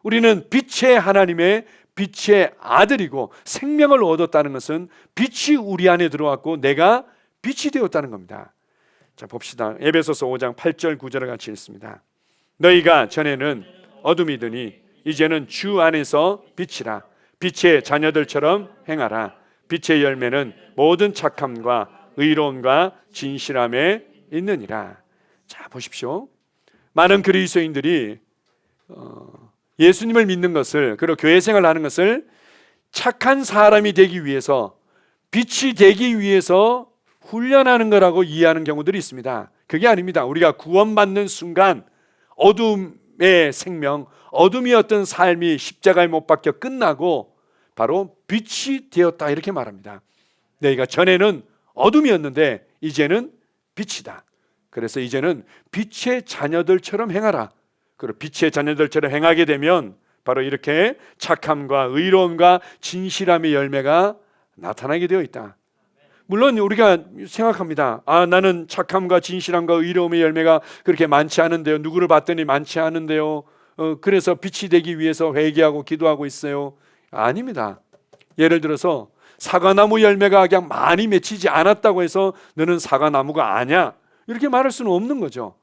S1: 우리는 빛의 하나님의 빛의 아들이고 생명을 얻었다는 것은 빛이 우리 안에 들어왔고 내가 빛이 되었다는 겁니다. 자, 봅시다. 에베소서 5장 8절 9절을 같이 읽습니다. 너희가 전에는 어둠이더니 이제는 주 안에서 빛이라. 빛의 자녀들처럼 행하라. 빛의 열매는 모든 착함과 의로움과 진실함에 있느니라. 자, 보십시오. 많은 그리스도인들이 예수님을 믿는 것을, 그리고 교회 생활을 하는 것을 착한 사람이 되기 위해서, 빛이 되기 위해서 훈련하는 거라고 이해하는 경우들이 있습니다. 그게 아닙니다. 우리가 구원받는 순간 어둠의 생명, 어둠이었던 삶이 십자가에 못 박혀 끝나고 바로 빛이 되었다, 이렇게 말합니다. 너희가 전에는 어둠이었는데 이제는 빛이다. 그래서 이제는 빛의 자녀들처럼 행하라. 그리고 빛의 자녀들처럼 행하게 되면 바로 이렇게 착함과 의로움과 진실함의 열매가 나타나게 되어 있다. 물론 우리가 생각합니다. 나는 착함과 진실함과 의로움의 열매가 그렇게 많지 않은데요. 누구를 봤더니 많지 않은데요. 그래서 빛이 되기 위해서 회개하고 기도하고 있어요. 아닙니다. 예를 들어서 사과나무 열매가 그냥 많이 맺히지 않았다고 해서 너는 사과나무가 아니야, 이렇게 말할 수는 없는 거죠.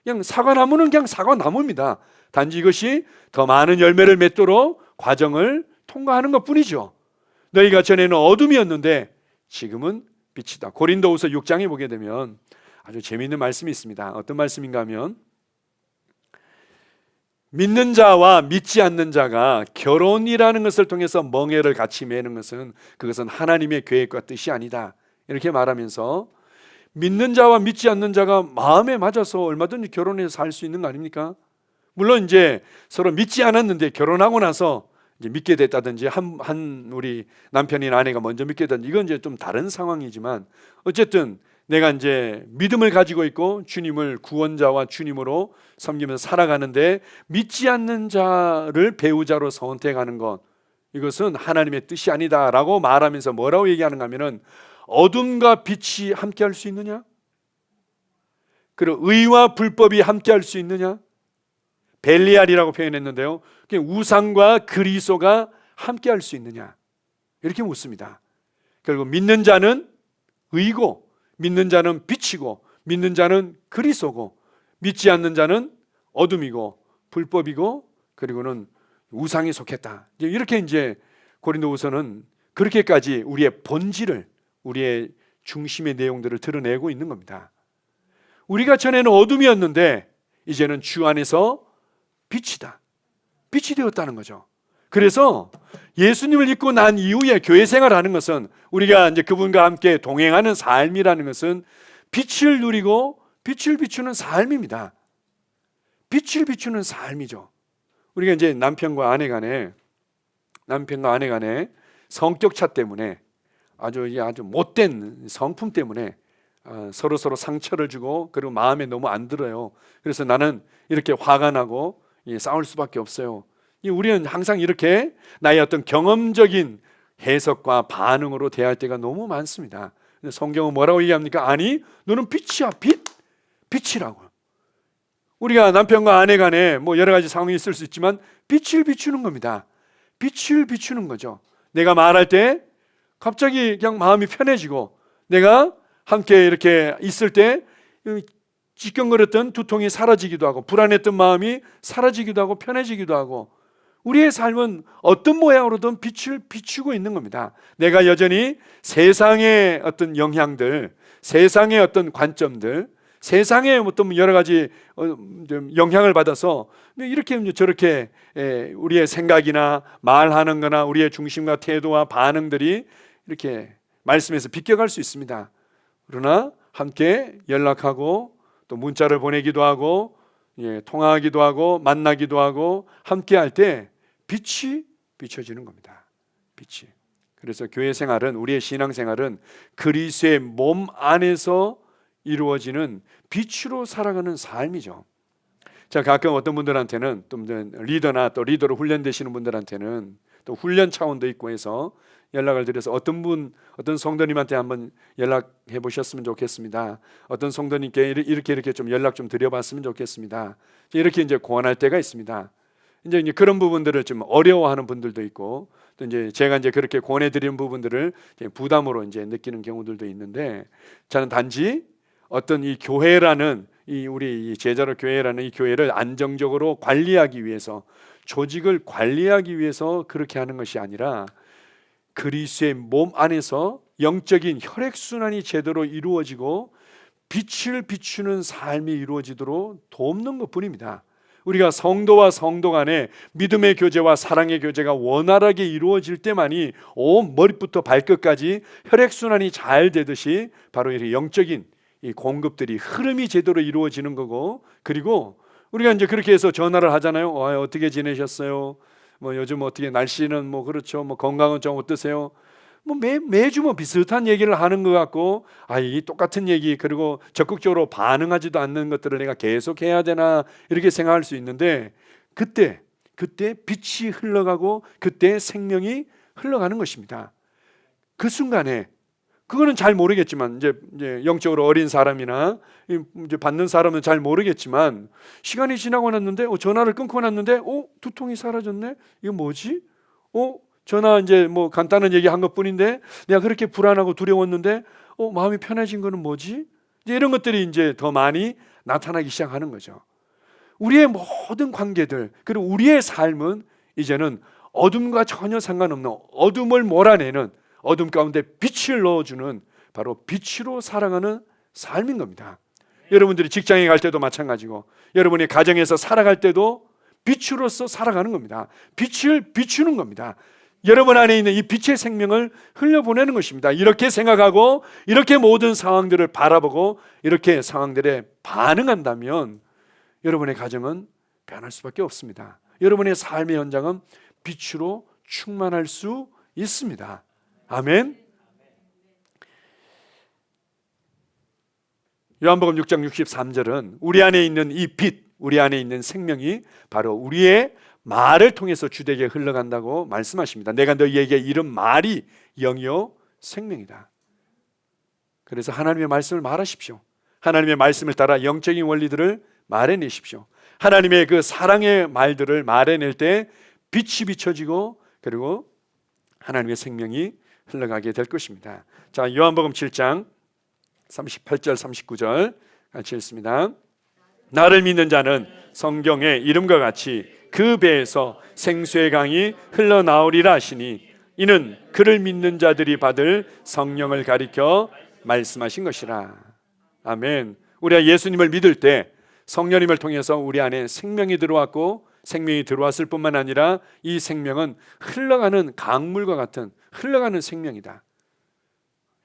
S1: 그냥 사과나무는 그냥 사과나무입니다. 단지 이것이 더 많은 열매를 맺도록 과정을 통과하는 것뿐이죠. 너희가 전에는 어둠이었는데 지금은 빛이다. 고린도후서 6장에 보게 되면 아주 재미있는 말씀이 있습니다. 어떤 말씀인가 하면, 믿는 자와 믿지 않는 자가 결혼이라는 것을 통해서 멍에를 같이 매는 것은 그것은 하나님의 계획과 뜻이 아니다, 이렇게 말하면서 믿는 자와 믿지 않는 자가 마음에 맞아서 얼마든지 결혼해서 살 수 있는 거 아닙니까? 물론 이제 서로 믿지 않았는데 결혼하고 나서 이제 믿게 됐다든지 우리 남편이나 아내가 먼저 믿게 됐다든지 이건 이제 좀 다른 상황이지만, 어쨌든 내가 이제 믿음을 가지고 있고 주님을 구원자와 주님으로 섬기면서 살아가는데 믿지 않는 자를 배우자로 선택하는 것, 이것은 하나님의 뜻이 아니다라고 말하면서 뭐라고 얘기하는가 하면은, 어둠과 빛이 함께 할 수 있느냐? 그리고 의와 불법이 함께 할 수 있느냐? 벨리알이라고 표현했는데요, 우상과 그리스도가 함께 할 수 있느냐? 이렇게 묻습니다. 결국 믿는 자는 의고, 믿는 자는 빛이고, 믿는 자는 그리스도고, 믿지 않는 자는 어둠이고 불법이고 그리고는 우상에 속했다. 이렇게 이제 고린도후서는 그렇게까지 우리의 본질을, 우리의 중심의 내용들을 드러내고 있는 겁니다. 우리가 전에는 어둠이었는데 이제는 주 안에서 빛이다. 빛이 되었다는 거죠. 그래서 예수님을 믿고 난 이후에 교회 생활하는 것은, 우리가 이제 그분과 함께 동행하는 삶이라는 것은 빛을 누리고 빛을 비추는 삶입니다. 빛을 비추는 삶이죠. 우리가 이제 남편과 아내 간에 성격 차 때문에 아주 못된 성품 때문에 서로 상처를 주고, 그리고 마음에 너무 안 들어요. 그래서 나는 이렇게 화가 나고 싸울 수밖에 없어요. 우리는 항상 이렇게 나의 어떤 경험적인 해석과 반응으로 대할 때가 너무 많습니다. 성경은 뭐라고 얘기합니까? 아니, 너는 빛이야, 빛이라고. 우리가 남편과 아내 간에 뭐 여러 가지 상황이 있을 수 있지만 빛을 비추는 겁니다. 빛을 비추는 거죠. 내가 말할 때 갑자기 그냥 마음이 편해지고, 내가 함께 이렇게 있을 때 찌꺼거렸던 두통이 사라지기도 하고, 불안했던 마음이 사라지기도 하고 편해지기도 하고, 우리의 삶은 어떤 모양으로든 빛을 비추고 있는 겁니다. 내가 여전히 세상의 어떤 영향들, 세상의 어떤 관점들, 세상의 어떤 여러 가지 영향을 받아서 이렇게 저렇게 우리의 생각이나 말하는 거나 우리의 중심과 태도와 반응들이 이렇게 말씀에서 비껴갈 수 있습니다. 그러나 함께 연락하고 또 문자를 보내기도 하고 통화하기도 하고 만나기도 하고 함께 할 때 빛이 비춰지는 겁니다. 빛이. 그래서 교회 생활은, 우리의 신앙 생활은 그리스도의 몸 안에서 이루어지는 빛으로 살아가는 삶이죠. 자, 가끔 어떤 분들한테는, 또 리더나 또 리더로 훈련되시는 분들한테는 또 훈련 차원도 있고 해서 연락을 드려서 어떤 성도님한테 한번 연락해 보셨으면 좋겠습니다. 어떤 성도님께 이렇게 좀 연락 좀 드려봤으면 좋겠습니다. 이렇게 이제 고안할 때가 있습니다. 이제 그런 부분들을 좀 어려워하는 분들도 있고, 또 이제 제가 이제 그렇게 권해드리는 부분들을 부담으로 이제 느끼는 경우들도 있는데, 저는 단지 어떤 이 교회라는 우리 제자로 교회라는 이 교회를 안정적으로 관리하기 위해서, 조직을 관리하기 위해서 그렇게 하는 것이 아니라 그리스도의 몸 안에서 영적인 혈액순환이 제대로 이루어지고 빛을 비추는 삶이 이루어지도록 돕는 것뿐입니다. 우리가 성도와 성도 간에 믿음의 교제와 사랑의 교제가 원활하게 이루어질 때만이 온 머리부터 발끝까지 혈액순환이 잘 되듯이 바로 이렇게 영적인 이 공급들이, 흐름이 제대로 이루어지는 거고, 그리고 우리가 이제 그렇게 해서 전화를 하잖아요. 어떻게 지내셨어요? 뭐 요즘 어떻게 날씨는 뭐 그렇죠. 뭐 건강은 좀 어떠세요? 뭐 매주 뭐 비슷한 얘기를 하는 것 같고, 이 똑같은 얘기, 그리고 적극적으로 반응하지도 않는 것들을 내가 계속 해야 되나 이렇게 생각할 수 있는데, 그때 빛이 흘러가고 그때 생명이 흘러가는 것입니다. 그 순간에 그거는 잘 모르겠지만, 이제 영적으로 어린 사람이나 이제 받는 사람은 잘 모르겠지만, 시간이 지나고 났는데 전화를 끊고 났는데 두통이 사라졌네. 이거 뭐지? 전화 이제 뭐 간단한 얘기 한 것뿐인데 내가 그렇게 불안하고 두려웠는데 마음이 편해진 거는 뭐지? 이제 이런 것들이 이제 더 많이 나타나기 시작하는 거죠. 우리의 모든 관계들, 그리고 우리의 삶은 이제는 어둠과 전혀 상관없는, 어둠을 몰아내는, 어둠 가운데 빛을 넣어주는 바로 빛으로 살아가는 삶인 겁니다. 여러분들이 직장에 갈 때도 마찬가지고, 여러분이 가정에서 살아갈 때도 빛으로서 살아가는 겁니다. 빛을 비추는 겁니다. 여러분 안에 있는 이 빛의 생명을 흘려보내는 것입니다. 이렇게 생각하고 이렇게 모든 상황들을 바라보고 이렇게 상황들에 반응한다면 여러분의 가정은 변할 수밖에 없습니다. 여러분의 삶의 현장은 빛으로 충만할 수 있습니다. 아멘. 요한복음 6장 63절은 우리 안에 있는 이 빛, 우리 안에 있는 생명이 바로 우리의 말을 통해서 주되게 흘러간다고 말씀하십니다. 내가 너희에게 이른 말이 영이요 생명이다. 그래서 하나님의 말씀을 말하십시오. 하나님의 말씀을 따라 영적인 원리들을 말해내십시오. 하나님의 그 사랑의 말들을 말해낼 때 빛이 비춰지고, 그리고 하나님의 생명이 흘러가게 될 것입니다. 자, 요한복음 7장 38절 39절 같이 읽습니다. 나를 믿는 자는 성경의 이름과 같이 그 배에서 생수의 강이 흘러나오리라 하시니, 이는 그를 믿는 자들이 받을 성령을 가리켜 말씀하신 것이라. 아멘. 우리가 예수님을 믿을 때 성령님을 통해서 우리 안에 생명이 들어왔고, 생명이 들어왔을 뿐만 아니라 이 생명은 흘러가는 강물과 같은 흘러가는 생명이다.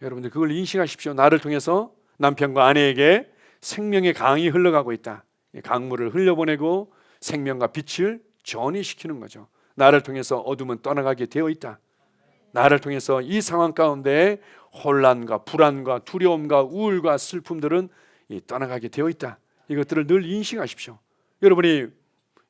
S1: 여러분들 그걸 인식하십시오. 나를 통해서 남편과 아내에게 생명의 강이 흘러가고 있다. 강물을 흘려보내고 생명과 빛을 전이시키는 거죠. 나를 통해서 어둠은 떠나가게 되어 있다. 나를 통해서 이 상황 가운데 혼란과 불안과 두려움과 우울과 슬픔들은 떠나가게 되어 있다. 이것들을 늘 인식하십시오. 여러분이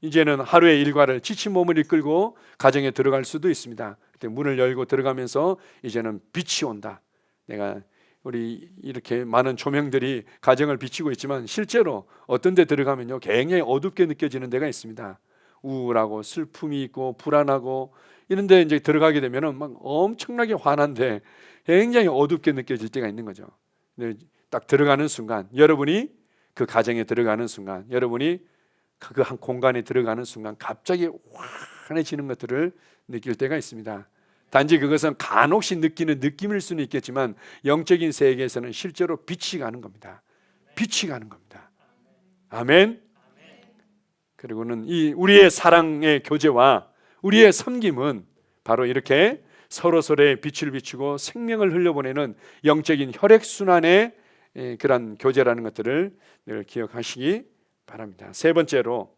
S1: 이제는 하루의 일과를 지친 몸을 이끌고 가정에 들어갈 수도 있습니다. 그때 문을 열고 들어가면서 이제는 빛이 온다. 내가 우리 이렇게 많은 조명들이 가정을 비치고 있지만 실제로 어떤 데 들어가면요 굉장히 어둡게 느껴지는 데가 있습니다. 우울하고 슬픔이 있고 불안하고 이런 데 이제 들어가게 되면은 막 엄청나게 환한데 굉장히 어둡게 느껴질 때가 있는 거죠. 근데 딱 들어가는 순간, 여러분이 그 가정에 들어가는 순간, 여러분이 그 한 공간에 들어가는 순간 갑자기 환해지는 것들을 느낄 때가 있습니다. 단지 그것은 간혹시 느끼는 느낌일 수는 있겠지만 영적인 세계에서는 실제로 빛이 가는 겁니다. 빛이 가는 겁니다. 아멘. 그리고는 이 우리의 사랑의 교제와 우리의 섬김은 바로 이렇게 서로서로의 빛을 비추고 생명을 흘려보내는 영적인 혈액순환의 그런 교제라는 것들을 늘 기억하시기 바랍니다. 세 번째로,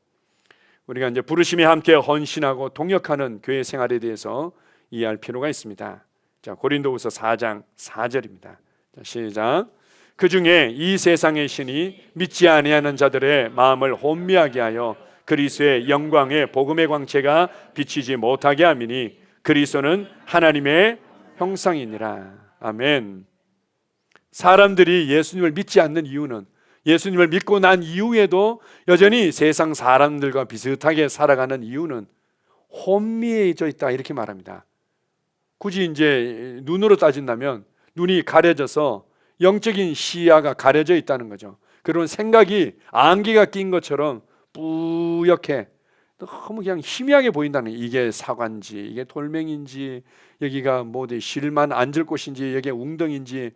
S1: 우리가 이제 부르심에 함께 헌신하고 동역하는 교회 생활에 대해서 이해할 필요가 있습니다. 자, 고린도후서 4장 4절입니다. 자, 시작. 그 중에 이 세상의 신이 믿지 아니하는 자들의 마음을 혼미하게 하여 그리스도의 영광의 복음의 광채가 비치지 못하게 함이니 그리스도는 하나님의 형상이니라. 아멘. 사람들이 예수님을 믿지 않는 이유는, 예수님을 믿고 난 이후에도 여전히 세상 사람들과 비슷하게 살아가는 이유는 혼미해져 있다, 이렇게 말합니다. 굳이 이제 눈으로 따진다면 눈이 가려져서 영적인 시야가 가려져 있다는 거죠. 그런 생각이 안개가 낀 것처럼 뿌옇게 너무 그냥 희미하게 보인다는, 이게 사과인지 이게 돌멩인지 여기가 뭐 실만 앉을 곳인지 여기가 웅덩인지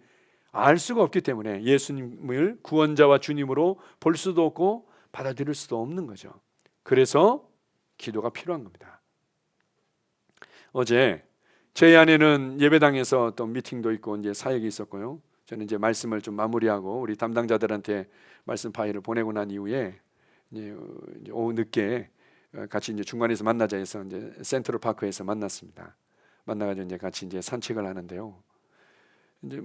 S1: 알 수가 없기 때문에 예수님을 구원자와 주님으로 볼 수도 없고 받아들일 수도 없는 거죠. 그래서 기도가 필요한 겁니다. 어제 저희 아내는 예배당에서 또 미팅도 있고 이제 사역이 있었고요. 저는 이제 말씀을 좀 마무리하고 우리 담당자들한테 말씀 파일을 보내고 난 이후에 이제 오후 늦게 같이 이제 중간에서 만나자 해서 이제 센트럴 파크에서 만났습니다. 만나가지고 이제 같이 이제 산책을 하는데요. 이제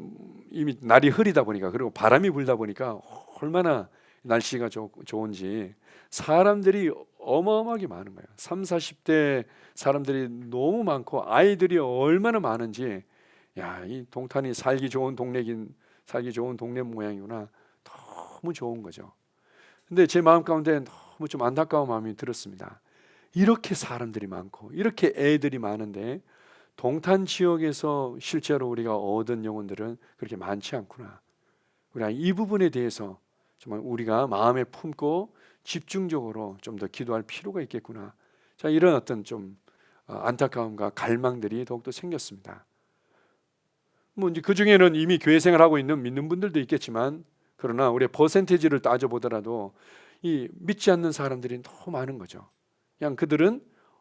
S1: 이미 날이 흐리다 보니까, 그리고 바람이 불다 보니까 얼마나 날씨가 좋은지 사람들이 어마어마하게 많은 거예요. 30, 40대 사람들이 너무 많고 아이들이 얼마나 많은지, 야, 이 동탄이 살기 좋은 동네 모양이구나. 너무 좋은 거죠. 근데 제 마음 가운데 너무 좀 안타까운 마음이 들었습니다. 이렇게 사람들이 많고 이렇게 애들이 많은데 동탄 지역에서 실제로 우리가 얻은 영혼들은 그렇게 많지 않구나. 우리가 이 부분에 대해서 정말 우리가 마음에 품고 집중적으로 좀 더 기도할 필요가 있겠구나. 자, 이런 어떤 좀 안타까움과 갈망들이 더욱더 생겼습니다. 뭐 이제 그 중에는 이미 교회 생활하고 있는 믿는 분들도 있겠지만, 그러나 우리의 퍼센테이지를 따져보더라도 이 믿지 않는 사람들이 너무 많은 거죠. 그냥 그들은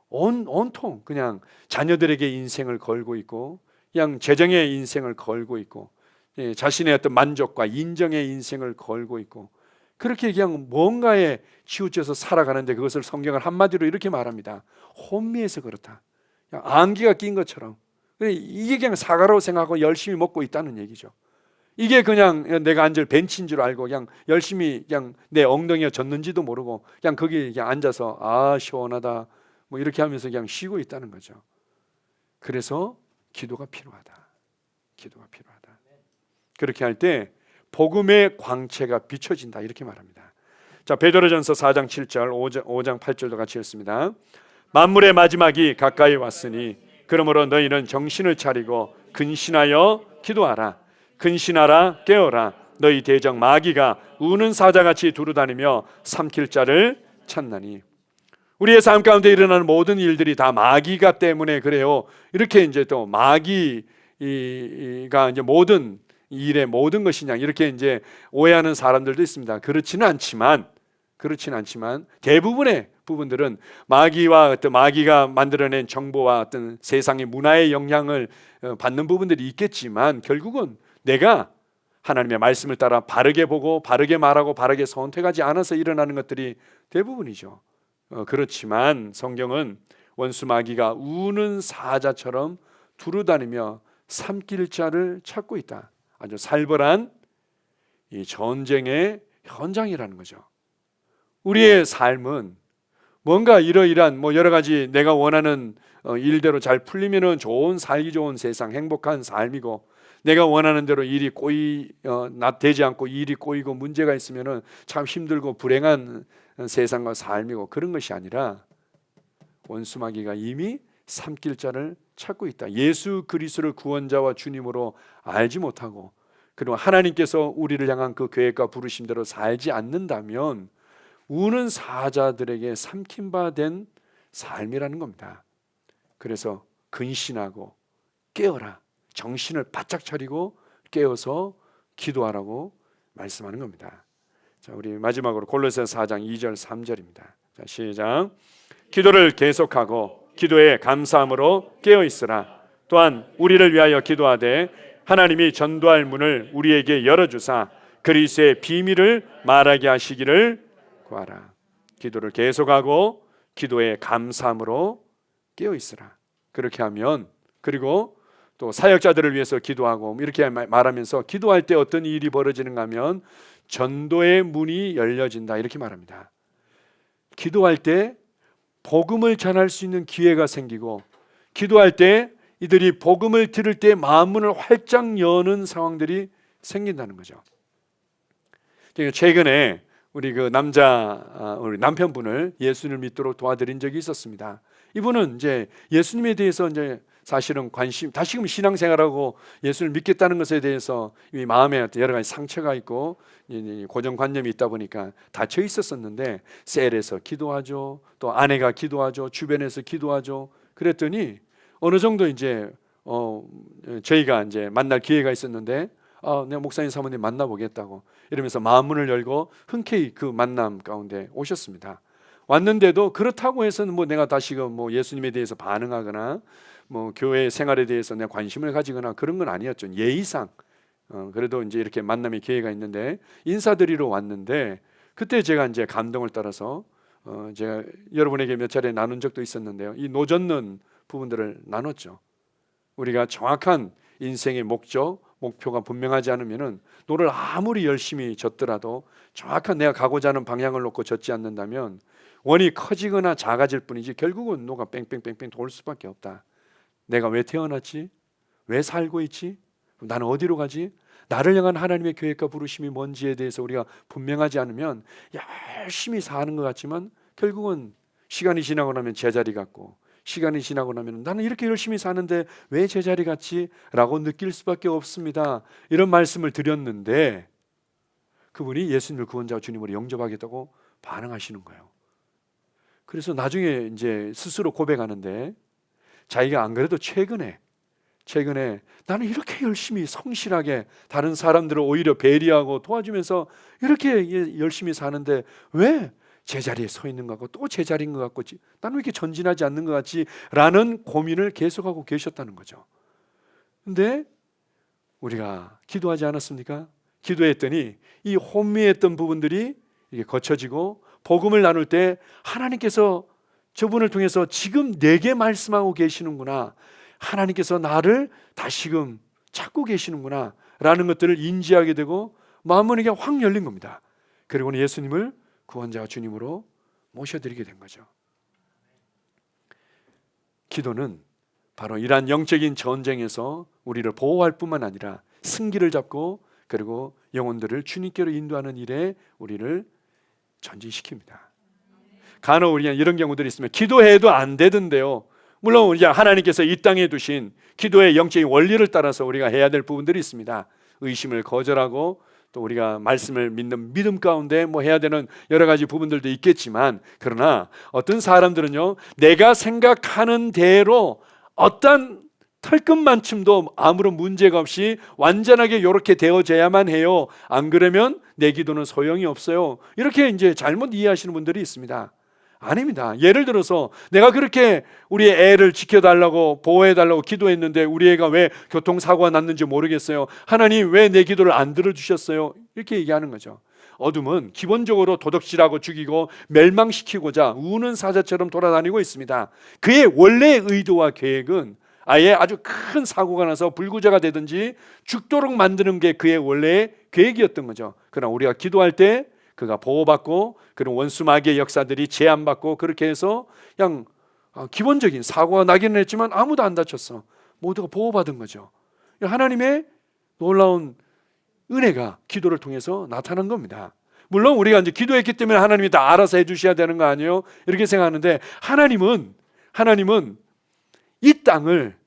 S1: 온통 그냥 자녀들에게 인생을 걸고 있고, 그냥 재정의 인생을 걸고 있고, 자신의 어떤 만족과 인정의 인생을 걸고 있고, 그렇게 그냥 뭔가에 치우쳐서 살아가는데 그것을 성경은 한마디로 이렇게 말합니다. 혼미해서 그렇다. 그냥 안개가 낀 것처럼. 이게 그냥 사과라고 생각하고 열심히 먹고 있다는 얘기죠. 이게 그냥 내가 앉을 벤치인 줄 알고 그냥 열심히 그냥 내 엉덩이가 젖는지도 모르고 그냥 거기 그냥 앉아서 아 시원하다 뭐 이렇게 하면서 그냥 쉬고 있다는 거죠. 그래서 기도가 필요하다. 기도가 필요하다. 그렇게 할 때 복음의 광채가 비춰진다, 이렇게 말합니다. 자, 베드로전서 4장 7절 5장 8절도 같이 읽습니다. 만물의 마지막이 가까이 왔으니 그러므로 너희는 정신을 차리고 근신하여 기도하라. 근신하라, 깨어라. 너희 대적 마귀가 우는 사자같이 두루다니며 삼킬 자를 찾나니. 우리의 삶 가운데 일어나는 모든 일들이 다 마귀가 때문에 그래요. 이렇게 이제 또 마귀가 이제 모든 일의 모든 것이냐 이렇게 이제 오해하는 사람들도 있습니다. 그렇지는 않지만 대부분의 부분들은 마귀가 만들어낸 정보와 어떤 세상의 문화의 영향을 받는 부분들이 있겠지만, 결국은 내가 하나님의 말씀을 따라 바르게 보고 바르게 말하고 바르게 선택하지 않아서 일어나는 것들이 대부분이죠. 그렇지만 성경은 원수 마귀가 우는 사자처럼 두루다니며 삼킬 자를 찾고 있다. 아주 살벌한 이 전쟁의 현장이라는 거죠. 우리의 삶은 뭔가 이러이러한 여러 가지 내가 원하는 일대로 잘 풀리면은 살기 좋은 세상, 행복한 삶이고, 내가 원하는 대로 일이 되지 않고 일이 꼬이고 문제가 있으면은 참 힘들고 불행한 세상과 삶이고, 그런 것이 아니라 원수 마귀가 이미 삼킬 자를 찾고 있다. 예수 그리스도를 구원자와 주님으로 알지 못하고, 그리고 하나님께서 우리를 향한 그 계획과 부르심대로 살지 않는다면 우는 사자들에게 삼킨 바 된 삶이라는 겁니다. 그래서 근신하고 깨어라, 정신을 바짝 차리고 깨어서 기도하라고 말씀하는 겁니다. 자, 우리 마지막으로 골로새서 4장 2절 3절입니다. 자, 시작. 기도를 계속하고 기도에 감사함으로 깨어 있으라. 또한 우리를 위하여 기도하되 하나님이 전도할 문을 우리에게 열어주사 그리스도의 비밀을 말하게 하시기를 구하라. 기도를 계속하고 기도에 감사함으로 깨어 있으라. 그렇게 하면, 그리고 또 사역자들을 위해서 기도하고 이렇게 말하면서 기도할 때 어떤 일이 벌어지는가 하면 전도의 문이 열려진다 이렇게 말합니다. 기도할 때 복음을 전할 수 있는 기회가 생기고, 기도할 때 이들이 복음을 들을 때 마음문을 활짝 여는 상황들이 생긴다는 거죠. 최근에 우리 우리 남편분을 예수님을 믿도록 도와드린 적이 있었습니다. 이분은 이제 예수님에 대해서 이제 사실은 다시금 신앙생활하고 예수를 믿겠다는 것에 대해서 이미 마음에 여러 가지 상처가 있고 고정관념이 있다 보니까 닫혀 있었었는데, 셀에서 기도하죠, 또 아내가 기도하죠, 주변에서 기도하죠. 그랬더니 어느 정도 이제 저희가 이제 만날 기회가 있었는데, 내가 목사님 사모님 만나보겠다고 이러면서 마음문을 열고 흔쾌히 그 만남 가운데 오셨습니다. 왔는데도 그렇다고 해서는 내가 다시금 예수님에 대해서 반응하거나 교회 생활에 대해서 내가 관심을 가지거나 그런 건 아니었죠. 예의상 그래도 이제 이렇게 만남의 기회가 있는데 인사드리러 왔는데, 그때 제가 이제 감동을 따라서 제가 여러분에게 몇 차례 나눈 적도 있었는데요, 이 노젓는 부분들을 나눴죠. 우리가 정확한 인생의 목표가 분명하지 않으면은 노를 아무리 열심히 졌더라도 정확한 내가 가고자 하는 방향을 놓고 졌지 않는다면 원이 커지거나 작아질 뿐이지 결국은 노가 뺑뺑뺑뺑 돌 수밖에 없다. 내가 왜 태어났지? 왜 살고 있지? 나는 어디로 가지? 나를 향한 하나님의 계획과 부르심이 뭔지에 대해서 우리가 분명하지 않으면 열심히 사는 것 같지만 결국은 시간이 지나고 나면 제자리 같고, 시간이 지나고 나면 나는 이렇게 열심히 사는데 왜 제자리 같지? 라고 느낄 수밖에 없습니다. 이런 말씀을 드렸는데 그분이 예수님을 구원자와 주님으로 영접하겠다고 반응하시는 거예요. 그래서 나중에 이제 스스로 고백하는데, 자기가 안 그래도 최근에 나는 이렇게 열심히 성실하게 다른 사람들을 오히려 배려하고 도와주면서 이렇게 열심히 사는데 왜 제자리에 서 있는 것 같고 또 제자리인 것 같고 나는 왜 이렇게 전진하지 않는 것 같지? 라는 고민을 계속하고 계셨다는 거죠. 근데 우리가 기도하지 않았습니까? 기도했더니 이 혼미했던 부분들이 이게 거쳐지고, 복음을 나눌 때 하나님께서 저분을 통해서 지금 내게 말씀하고 계시는구나, 하나님께서 나를 다시금 찾고 계시는구나 라는 것들을 인지하게 되고 마음문이 확 열린 겁니다. 그리고는 예수님을 구원자와 주님으로 모셔드리게 된 거죠. 기도는 바로 이러한 영적인 전쟁에서 우리를 보호할 뿐만 아니라 승기를 잡고 그리고 영혼들을 주님께로 인도하는 일에 우리를 전진시킵니다. 간혹 우리가 이런 경우들이 있으면 기도해도 안 되던데요. 물론 이제 하나님께서 이 땅에 두신 기도의 영적인 원리를 따라서 우리가 해야 될 부분들이 있습니다. 의심을 거절하고 또 우리가 말씀을 믿는 믿음 가운데 해야 되는 여러 가지 부분들도 있겠지만, 그러나 어떤 사람들은요, 내가 생각하는 대로 어떤 털끝만큼도 아무런 문제가 없이 완전하게 이렇게 되어져야만 해요. 안 그러면 내 기도는 소용이 없어요. 이렇게 이제 잘못 이해하시는 분들이 있습니다. 아닙니다. 예를 들어서 내가 그렇게 우리 애를 지켜달라고 보호해달라고 기도했는데 우리 애가 왜 교통사고가 났는지 모르겠어요. 하나님 왜 내 기도를 안 들어주셨어요? 이렇게 얘기하는 거죠. 어둠은 기본적으로 도둑질하고 죽이고 멸망시키고자 우는 사자처럼 돌아다니고 있습니다. 그의 원래의 의도와 계획은 아예 아주 큰 사고가 나서 불구조가 되든지 죽도록 만드는 게 그의 원래의 계획이었던 거죠. 그러나 우리가 기도할 때 그가 보호받고 그런 원수 마귀의 역사들이 제한받고 그렇게 해서 그냥 기본적인 사고가 나기는 했지만 아무도 안 다쳤어. 모두가 보호받은 거죠. 하나님의 놀라운 은혜가 기도를 통해서 나타난 겁니다. 물론 우리가 이제 기도했기 때문에 하나님이 다 알아서 해주셔야 되는 거 아니에요? 이렇게 생각하는데 하나님은 이 땅을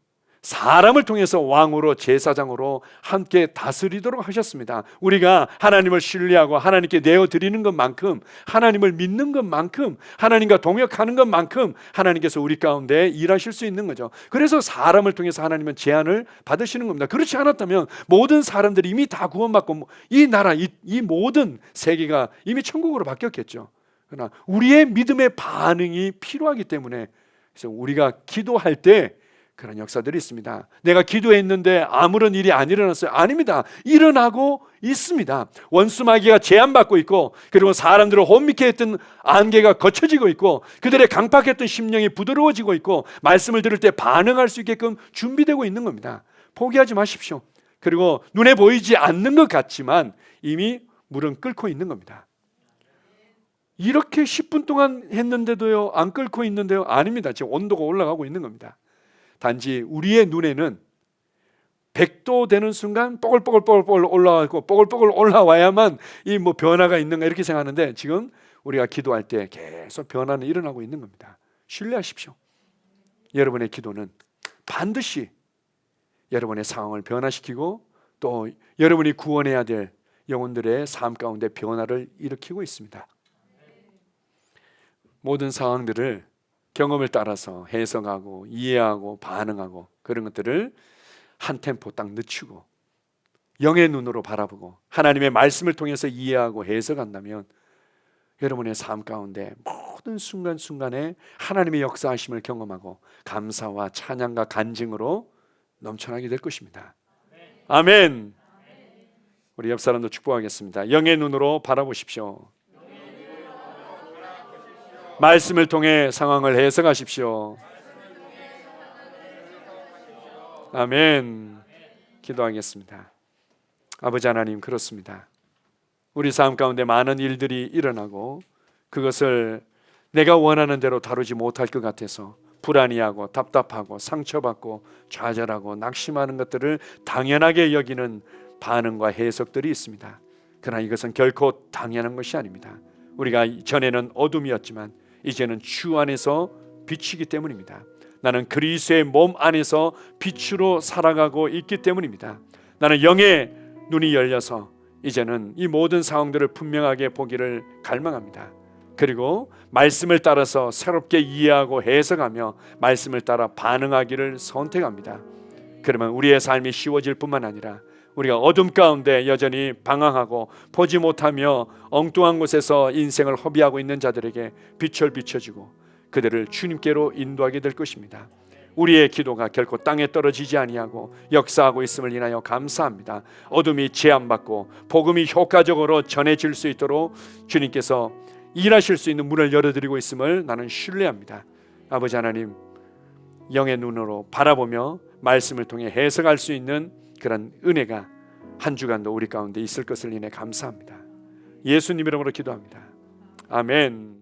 S1: 사람을 통해서 왕으로 제사장으로 함께 다스리도록 하셨습니다. 우리가 하나님을 신뢰하고 하나님께 내어드리는 것만큼, 하나님을 믿는 것만큼, 하나님과 동역하는 것만큼 하나님께서 우리 가운데 일하실 수 있는 거죠. 그래서 사람을 통해서 하나님은 제안을 받으시는 겁니다. 그렇지 않았다면 모든 사람들이 이미 다 구원받고 이 나라, 이 모든 세계가 이미 천국으로 바뀌었겠죠. 그러나 우리의 믿음의 반응이 필요하기 때문에, 그래서 우리가 기도할 때 그런 역사들이 있습니다. 내가 기도했는데 아무런 일이 안 일어났어요. 아닙니다. 일어나고 있습니다. 원수 마귀가 제한받고 있고, 그리고 사람들을 혼미케 했던 안개가 거쳐지고 있고, 그들의 강팍했던 심령이 부드러워지고 있고, 말씀을 들을 때 반응할 수 있게끔 준비되고 있는 겁니다. 포기하지 마십시오. 그리고 눈에 보이지 않는 것 같지만 이미 물은 끓고 있는 겁니다. 이렇게 10분 동안 했는데도요, 안 끓고 있는데요? 아닙니다. 지금 온도가 올라가고 있는 겁니다. 단지 우리의 눈에는 100도 되는 순간 뽀글뽀글 올라가고, 뽀글뽀글 올라와야만 이 뭐 변화가 있는가 이렇게 생각하는데, 지금 우리가 기도할 때 계속 변화는 일어나고 있는 겁니다. 신뢰하십시오. 여러분의 기도는 반드시 여러분의 상황을 변화시키고, 또 여러분이 구원해야 될 영혼들의 삶 가운데 변화를 일으키고 있습니다. 모든 상황들을 경험을 따라서 해석하고 이해하고 반응하고, 그런 것들을 한 템포 딱 늦추고 영의 눈으로 바라보고 하나님의 말씀을 통해서 이해하고 해석한다면, 여러분의 삶 가운데 모든 순간순간에 하나님의 역사하심을 경험하고 감사와 찬양과 간증으로 넘쳐나게 될 것입니다. 아멘. 우리 옆 사람도 축복하겠습니다. 영의 눈으로 바라보십시오. 말씀을 통해 상황을 해석하십시오. 아멘. 기도하겠습니다. 아버지 하나님, 그렇습니다. 우리 삶 가운데 많은 일들이 일어나고, 그것을 내가 원하는 대로 다루지 못할 것 같아서 불안해하고 답답하고 상처받고 좌절하고 낙심하는 것들을 당연하게 여기는 반응과 해석들이 있습니다. 그러나 이것은 결코 당연한 것이 아닙니다. 우리가 전에는 어둠이었지만 이제는 주 안에서 빛이기 때문입니다. 나는 그리스도의 몸 안에서 빛으로 살아가고 있기 때문입니다. 나는 영의 눈이 열려서 이제는 이 모든 상황들을 분명하게 보기를 갈망합니다. 그리고 말씀을 따라서 새롭게 이해하고 해석하며 말씀을 따라 반응하기를 선택합니다. 그러면 우리의 삶이 쉬워질 뿐만 아니라, 우리가 어둠 가운데 여전히 방황하고 보지 못하며 엉뚱한 곳에서 인생을 허비하고 있는 자들에게 빛을 비춰주고 그들을 주님께로 인도하게 될 것입니다. 우리의 기도가 결코 땅에 떨어지지 아니하고 역사하고 있음을 인하여 감사합니다. 어둠이 제한받고 복음이 효과적으로 전해질 수 있도록 주님께서 일하실 수 있는 문을 열어드리고 있음을 나는 신뢰합니다. 아버지 하나님, 영의 눈으로 바라보며 말씀을 통해 해석할 수 있는 그런 은혜가 한 주간도 우리 가운데 있을 것을 인해 감사합니다. 예수님 이름으로 기도합니다. 아멘.